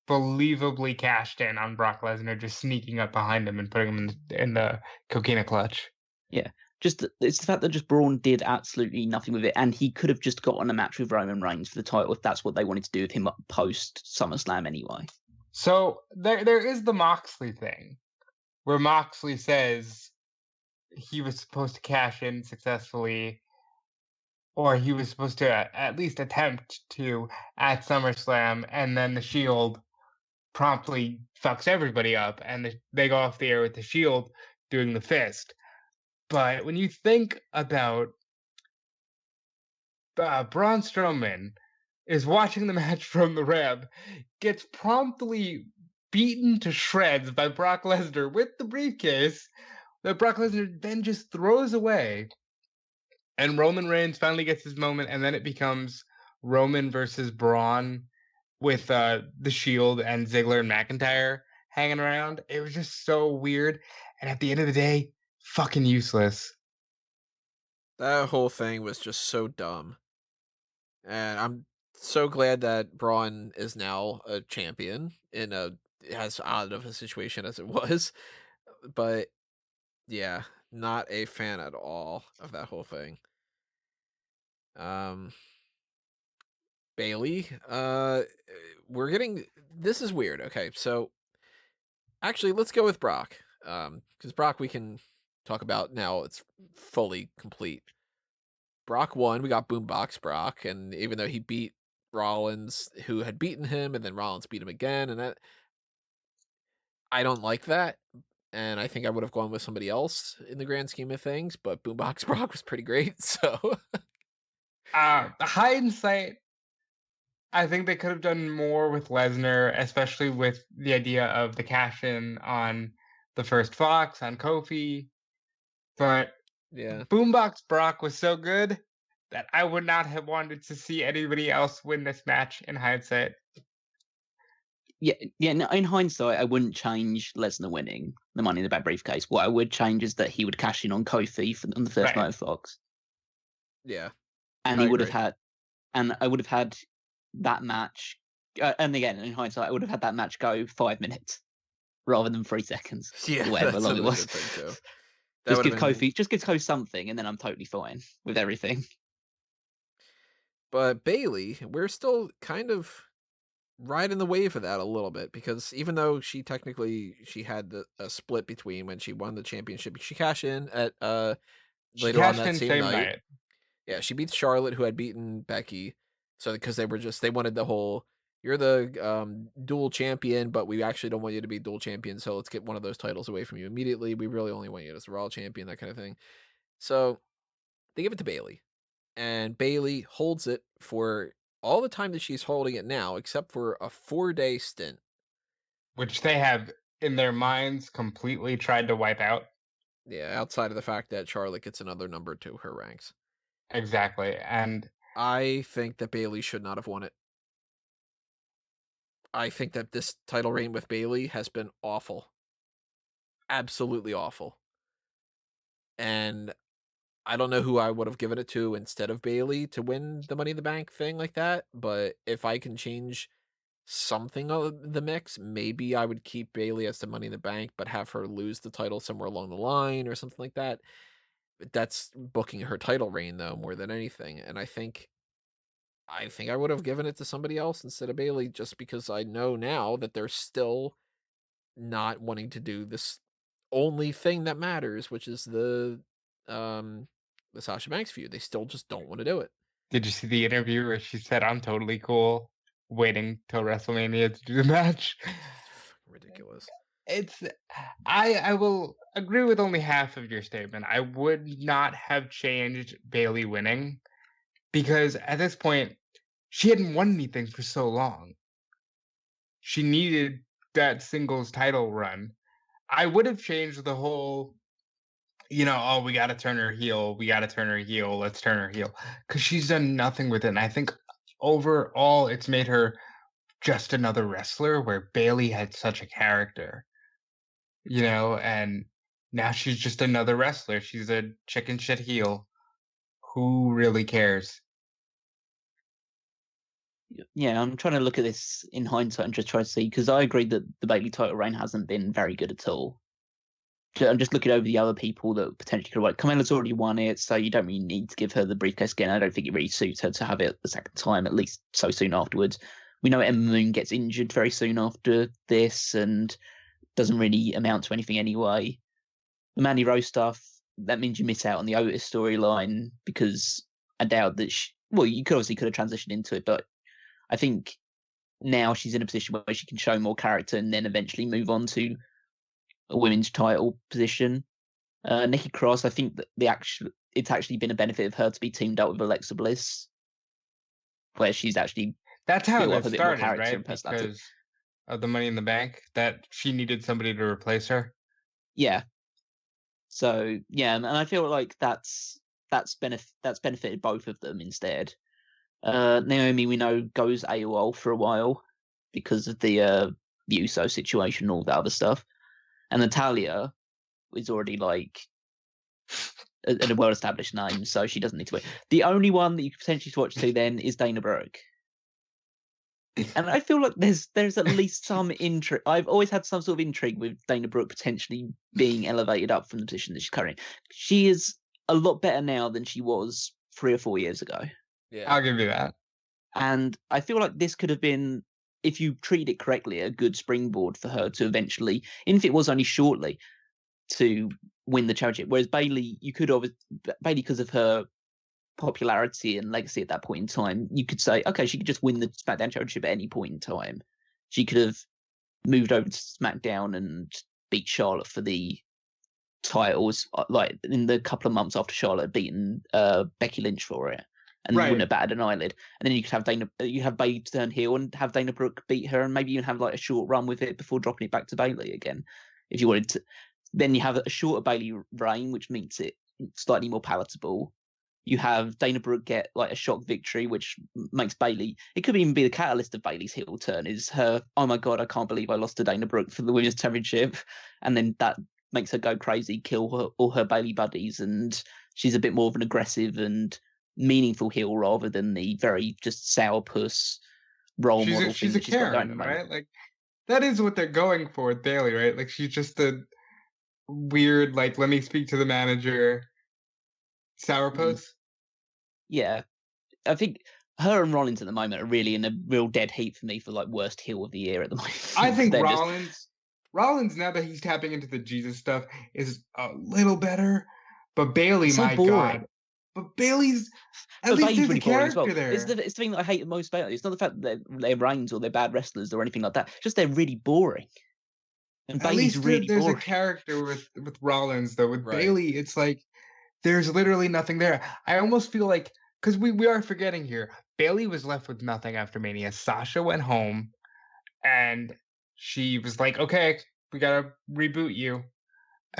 believably cashed in on Brock Lesnar, just sneaking up behind him and putting him in the coquina clutch. Yeah, just it's the fact that just Braun did absolutely nothing with it, and he could have just got on a match with Roman Reigns for the title if that's what they wanted to do with him post SummerSlam anyway. So there is the Moxley thing, where Moxley says he was supposed to cash in successfully, or he was supposed to at least attempt to at SummerSlam, and then the Shield promptly fucks everybody up, and they go off the air with the Shield doing the fist. But when you think about Braun Strowman is watching the match from the ramp, gets promptly beaten to shreds by Brock Lesnar with the briefcase, that Brock Lesnar then just throws away. And Roman Reigns finally gets his moment, and then it becomes Roman versus Braun with the Shield and Ziggler and McIntyre hanging around. It was just so weird. And at the end of the day, fucking useless. That whole thing was just so dumb. And I'm so glad that Braun is now a champion in as odd of a situation as it was. But yeah, not a fan at all of that whole thing. Bailey, we're getting, this is weird. Okay, so actually let's go with Brock. Because Brock we can talk about now it's fully complete. Brock won. We got Boombox Brock, and even though he beat Rollins, who had beaten him, and then Rollins beat him again, and that I don't like that. And I think I would have gone with somebody else in the grand scheme of things, but Boombox Brock was pretty great. So Hindsight, I think they could have done more with Lesnar, especially with the idea of the cash in on the first Fox on Kofi. But yeah, Boombox Brock was so good that I would not have wanted to see anybody else win this match in hindsight. Yeah. No, in hindsight, I wouldn't change Lesnar winning the Money in the Bank briefcase. What I would change is that he would cash in on Kofi on the first night of Fox, yeah, and I he would have agree. had, and I would have had that match. And again, in hindsight, I would have had that match go 5 minutes rather than 3 seconds, Yeah, or whatever that's long it another was. good thing too. That Just would give have been. Kofi something, and then I'm totally fine with everything. But Bailey, we're still kind of riding the wave of that a little bit because even though she had a split between when she won the championship, she cashed in at She later on cashed that in same same night. night. Yeah, she beat Charlotte, who had beaten Becky. So because they wanted the whole you're the dual champion, but we actually don't want you to be dual champion, so let's get one of those titles away from you immediately. We really only want you as the Raw champion, that kind of thing. So they give it to Bailey, and Bailey holds it for all the time that she's holding it now, except for a 4-day stint. Which they have in their minds completely tried to wipe out. Yeah, outside of the fact that Charlotte gets another number to her ranks. Exactly. And I think that Bailey should not have won it. I think that this title reign with Bailey has been awful. Absolutely awful. And I don't know who I would have given it to instead of Bailey to win the Money in the Bank thing like that, but if I can change something of the mix, maybe I would keep Bailey as the Money in the Bank, but have her lose the title somewhere along the line or something like that. That's booking her title reign though more than anything, and I think I would have given it to somebody else instead of Bailey just because I know now that they're still not wanting to do this only thing that matters, which is the Sasha Banks feud. They still just don't want to do it. did you see the interview where she said, "I'm totally cool waiting till WrestleMania to do the match"? It's fucking ridiculous. It's I will agree with only half of your statement. I would not have changed Bailey winning because at this point she hadn't won anything for so long. She needed that singles title run. I would have changed the whole, oh, we got to turn her heel. We got to turn her heel. Let's turn her heel. Because she's done nothing with it. And I think overall, it's made her just another wrestler where Bailey had such a character, and now she's just another wrestler. She's a chicken shit heel. Who really cares? Yeah, I'm trying to look at this in hindsight and just try to see, because I agree that the Bailey title reign hasn't been very good at all. I'm just looking over the other people that potentially could have won. Carmella's already won it, so you don't really need to give her the briefcase again. I don't think it really suits her to have it the second time, at least so soon afterwards. We know Emma Moon gets injured very soon after this and doesn't really amount to anything anyway. The Mandy Rose stuff, that means you miss out on the Otis storyline, because I doubt that you could have transitioned into it, but I think now she's in a position where she can show more character and then eventually move on to a women's title position. Nikki Cross, I think that it's actually been a benefit of her to be teamed up with Alexa Bliss, where she's actually That's how built that up a bit more started, character right? and personality. Because of the Money in the Bank, that she needed somebody to replace her. Yeah. So yeah, and I feel like that's benefited both of them instead. Naomi, we know, goes AWOL for a while because of the Uso situation and all that other stuff. And Natalia is already like a well-established name, so she doesn't need to wait. The only one that you could potentially watch to then is Dana Brooke. And I feel like there's at least some intrigue. I've always had some sort of intrigue with Dana Brooke potentially being elevated up from the position that she's currently in. She is a lot better now than she was 3 or 4 years ago. Yeah, I'll give you that. And I feel like this could have been, if you treat it correctly, a good springboard for her to eventually, even if it was only shortly, to win the championship. Whereas Bayley, you could obviously Bayley, because of her popularity and legacy at that point in time, you could say, okay, she could just win the SmackDown Championship at any point in time. She could have moved over to SmackDown and beat Charlotte for the titles, like in the couple of months after Charlotte had beaten Becky Lynch for it, and Right. wouldn't have batted an eyelid. And then you could have Bayley turn heel and have Dana Brooke beat her, and maybe even have like a short run with it before dropping it back to Bayley again, if you wanted to. Then you have a shorter Bayley reign, which makes it slightly more palatable. You have Dana Brooke get like a shock victory, which makes Bayley. It could even be the catalyst of Bayley's heel turn. Is her, oh my god, I can't believe I lost to Dana Brooke for the women's championship, and then that makes her go crazy, kill all her Bayley buddies, and she's a bit more of an aggressive and meaningful heel rather than the very just sourpuss role model She's thing a that she's got going at Karen, the moment. right? Like that is what they're going for with Bayley, right? Like she's just a weird, like, let me speak to the manager sourpuss. Yeah, I think her and Rollins at the moment are really in a real dead heat for me for like worst heel of the year at the moment. I think They're Rollins, now that he's tapping into the Jesus stuff, is a little better. But Bayley, so my boring. god. But Bayley's at But least Bayley's there's really a boring as character well. there. It's the thing that I hate most about it. It's not the fact that they're reigns or they're bad wrestlers or anything like that. Just they're really boring. And At Bayley's least really there's boring. a character with Rollins, though. With Right. Bayley, it's like there's literally nothing there. I almost feel like, because we are forgetting here, Bayley was left with nothing after Mania. Sasha went home, and she was like, okay, we gotta reboot you.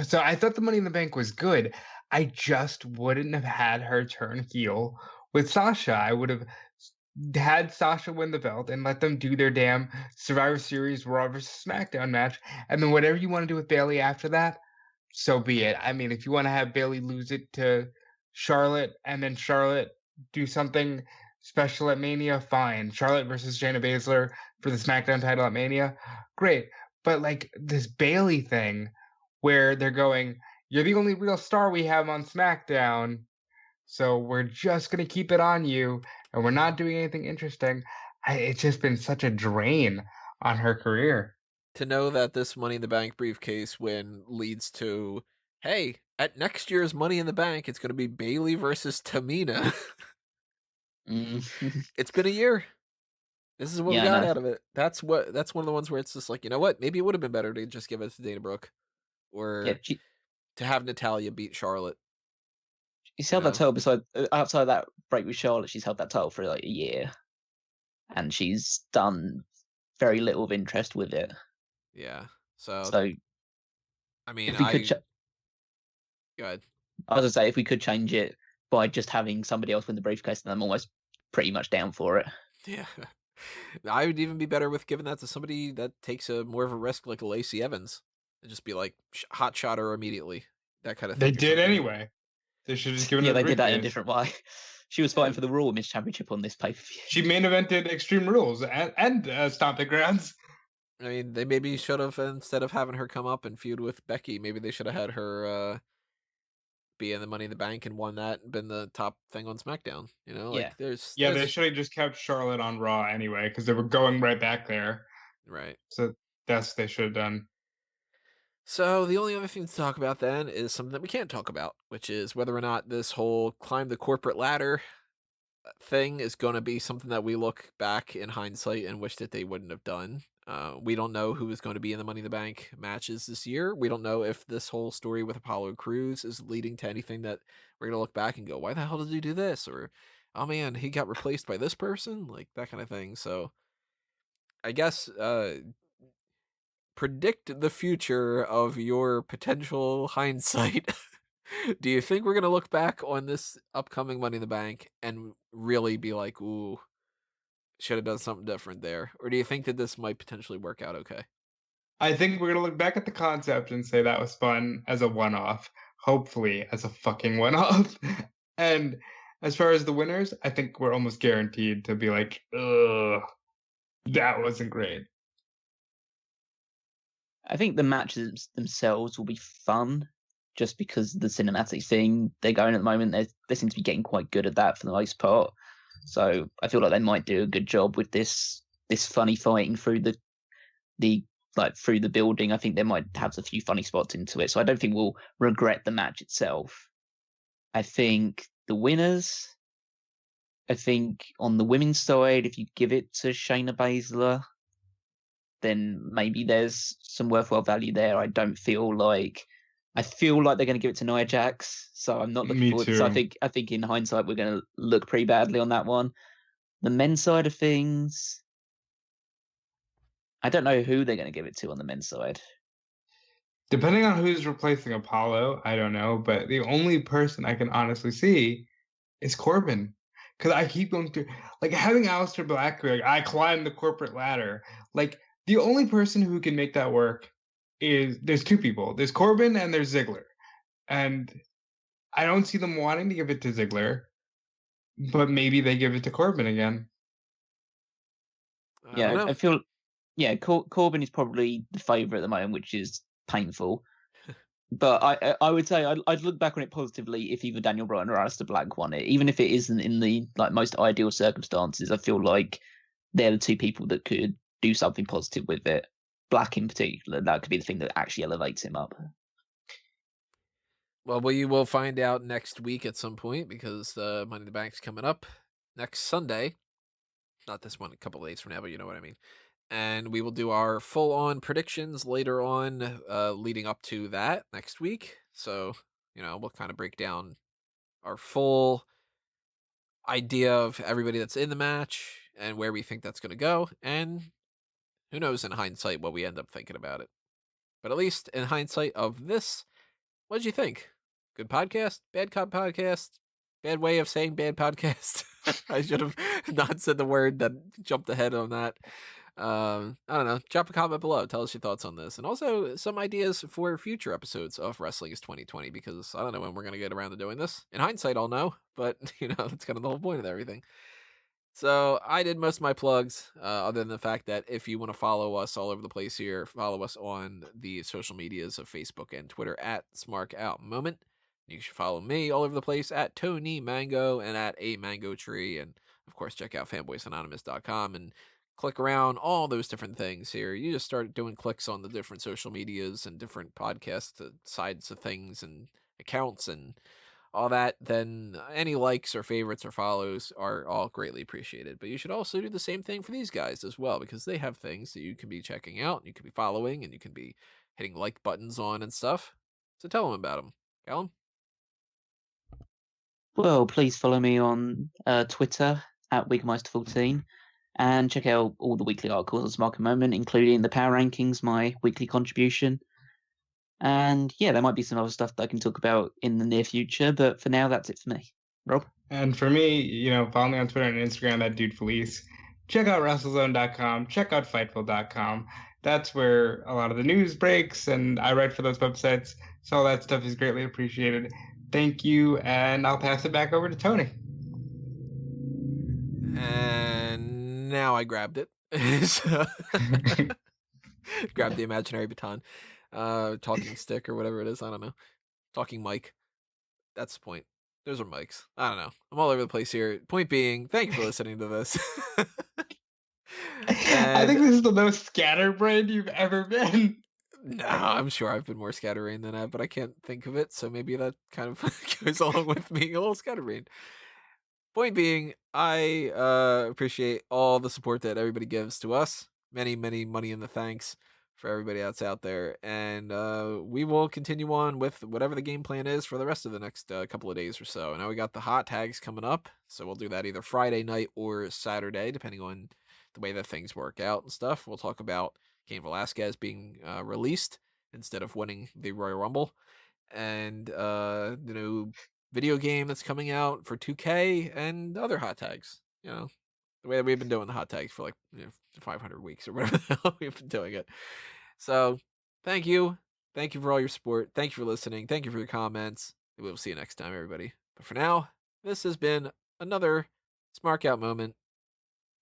So I thought the Money in the Bank was good. I just wouldn't have had her turn heel with Sasha. I would have had Sasha win the belt and let them do their damn Survivor Series Raw vs. SmackDown match. And then whatever you want to do with Bayley after that, so be it. I mean, if you want to have Bayley lose it to Charlotte and then Charlotte do something special at Mania, fine. Charlotte versus Shayna Baszler for the SmackDown title at Mania, great. But like this Bayley thing where they're going, you're the only real star we have on SmackDown, so we're just going to keep it on you, and we're not doing anything interesting. It's just been such a drain on her career. To know that this Money in the Bank briefcase win leads to, hey, at next year's Money in the Bank, it's going to be Bayley versus Tamina. It's been a year. This is what we got out of it. That's one of the ones where it's just like, you know what? Maybe it would have been better to just give it to Dana Brooke, or to have Natalya beat Charlotte. She's held that title outside that break with Charlotte. She's held that title for like a year, and she's done very little of interest with it. Yeah. So I mean, if we could go ahead. I was gonna say, if we could change it by just having somebody else win the briefcase, then I'm almost pretty much down for it. Yeah. I would even be better with giving that to somebody that takes a more of a risk, like a Lacey Evans, and just be like hot shot her immediately, that kind of thing. They did anyway. They should have just given her they the did that in a briefcase. different way. She was fighting for the Raw Women's Championship on this pay-per-view. She main evented Extreme Rules and Stomping Grounds. I mean, they maybe should have, instead of having her come up and feud with Becky, maybe they should have had her be in the Money in the Bank and won that and been the top thing on SmackDown. You know, like they should have just kept Charlotte on Raw anyway, because they were going right back there. Right. So that's what they should have done. So the only other thing to talk about then is something that we can't talk about, which is whether or not this whole climb the corporate ladder thing is going to be something that we look back in hindsight and wish that they wouldn't have done. We don't know who is going to be in the Money in the Bank matches this year. We don't know if this whole story with Apollo Crews is leading to anything that we're going to look back and go, why the hell did he do this? Or, oh man, he got replaced by this person? Like that kind of thing. So I guess predict the future of your potential hindsight. Do you think we're going to look back on this upcoming Money in the Bank and really be like, ooh, should have done something different there? Or do you think that this might potentially work out okay? I think we're going to look back at the concept and say that was fun as a one-off, hopefully as a fucking one-off. And as far as the winners, I think we're almost guaranteed to be like, ugh, that wasn't great. I think the matches themselves will be fun, just because the cinematic thing they're going at the moment, they seem to be getting quite good at that for the most part. So I feel like they might do a good job with this funny fighting through the like through the building. I think they might have a few funny spots into it. So I don't think we'll regret the match itself. I think the winners, I think on the women's side, if you give it to Shayna Baszler, then maybe there's some worthwhile value there. I feel like they're going to give it to Nia Jax, so I'm not looking Me forward. too. So I think in hindsight we're going to look pretty badly on that one. The men's side of things, I don't know who they're going to give it to on the men's side. Depending on who's replacing Apollo, I don't know, but the only person I can honestly see is Corbin. Because I keep going through, like, having Aleister Black, like, I climbed the corporate ladder. Like, the only person who can make that work is, there's two people. There's Corbin and there's Ziggler. And I don't see them wanting to give it to Ziggler, but maybe they give it to Corbin again. I don't know. I feel, Corbin is probably the favourite at the moment, which is painful. But I would say I'd look back on it positively if either Daniel Bryan or Aleister Black won it, even if it isn't in the like most ideal circumstances. I feel like they're the two people that could do something positive with it. Black in particular, that could be the thing that actually elevates him up. Well, we will find out next week at some point because Money in the Bank's coming up next Sunday. Not this one, a couple of days from now, but you know what I mean. And we will do our full-on predictions later on, leading up to that next week. So, we'll kind of break down our full idea of everybody that's in the match and where we think that's going to go. And who knows in hindsight what we end up thinking about it. But at least in hindsight of this, what did you think? Good podcast? Bad podcast? Bad way of saying bad podcast? I should have not said the word that jumped ahead on that. I don't know. Drop a comment below. Tell us your thoughts on this. And also some ideas for future episodes of Wrestling is 2020, because I don't know when we're going to get around to doing this. In hindsight, I'll know, but, that's kind of the whole point of everything. So I did most of my plugs, other than the fact that if you want to follow us all over the place here, follow us on the social medias of Facebook and Twitter at Smark Out Moment. You should follow me all over the place at Tony Mango and at A Mango Tree. And of course, check out fanboysanonymous.com and click around all those different things here. You just start doing clicks on the different social medias and different podcast sides of things and accounts and all that, then any likes or favorites or follows are all greatly appreciated. But you should also do the same thing for these guys as well, because they have things that you can be checking out, and you can be following, and you can be hitting like buttons on and stuff. So tell them about them. Callum? Well, please follow me on Twitter at Wigmeister14 and check out all the weekly articles on Smark Moment, including the Power Rankings, my weekly contribution. And yeah, there might be some other stuff that I can talk about in the near future, but for now, that's it for me. Rob? And for me, follow me on Twitter and Instagram, that dude Felice. Check out WrestleZone.com. Check out Fightful.com. That's where a lot of the news breaks, and I write for those websites. So all that stuff is greatly appreciated. Thank you, and I'll pass it back over to Tony. And now I grabbed it. So grabbed the imaginary baton. Talking stick or whatever it is. I don't know. Talking mic. That's the point. Those are mics. I don't know. I'm all over the place here. Point being, thank you for listening to this. I think this is the most scatterbrained you've ever been. No, I'm sure I've been more scatterbrained than that, but I can't think of it, so maybe that kind of goes along with being a little scatterbrained. Point being, I appreciate all the support that everybody gives to us. Many, many money in the thanks for everybody that's out there. And we will continue on with whatever the game plan is for the rest of the next couple of days or so. Now we got the hot tags coming up, so we'll do that either Friday night or Saturday, depending on the way that things work out and stuff. We'll talk about Cain Velasquez being released instead of winning the Royal Rumble, and the new video game that's coming out for 2K and other hot tags. The way that we've been doing the hot tags for 500 weeks or whatever the hell we've been doing it. So thank you for all your support. Thank you for listening. Thank you for your comments. We'll see you next time, everybody. But for now, this has been another Smark Out moment,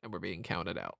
and we're being counted out.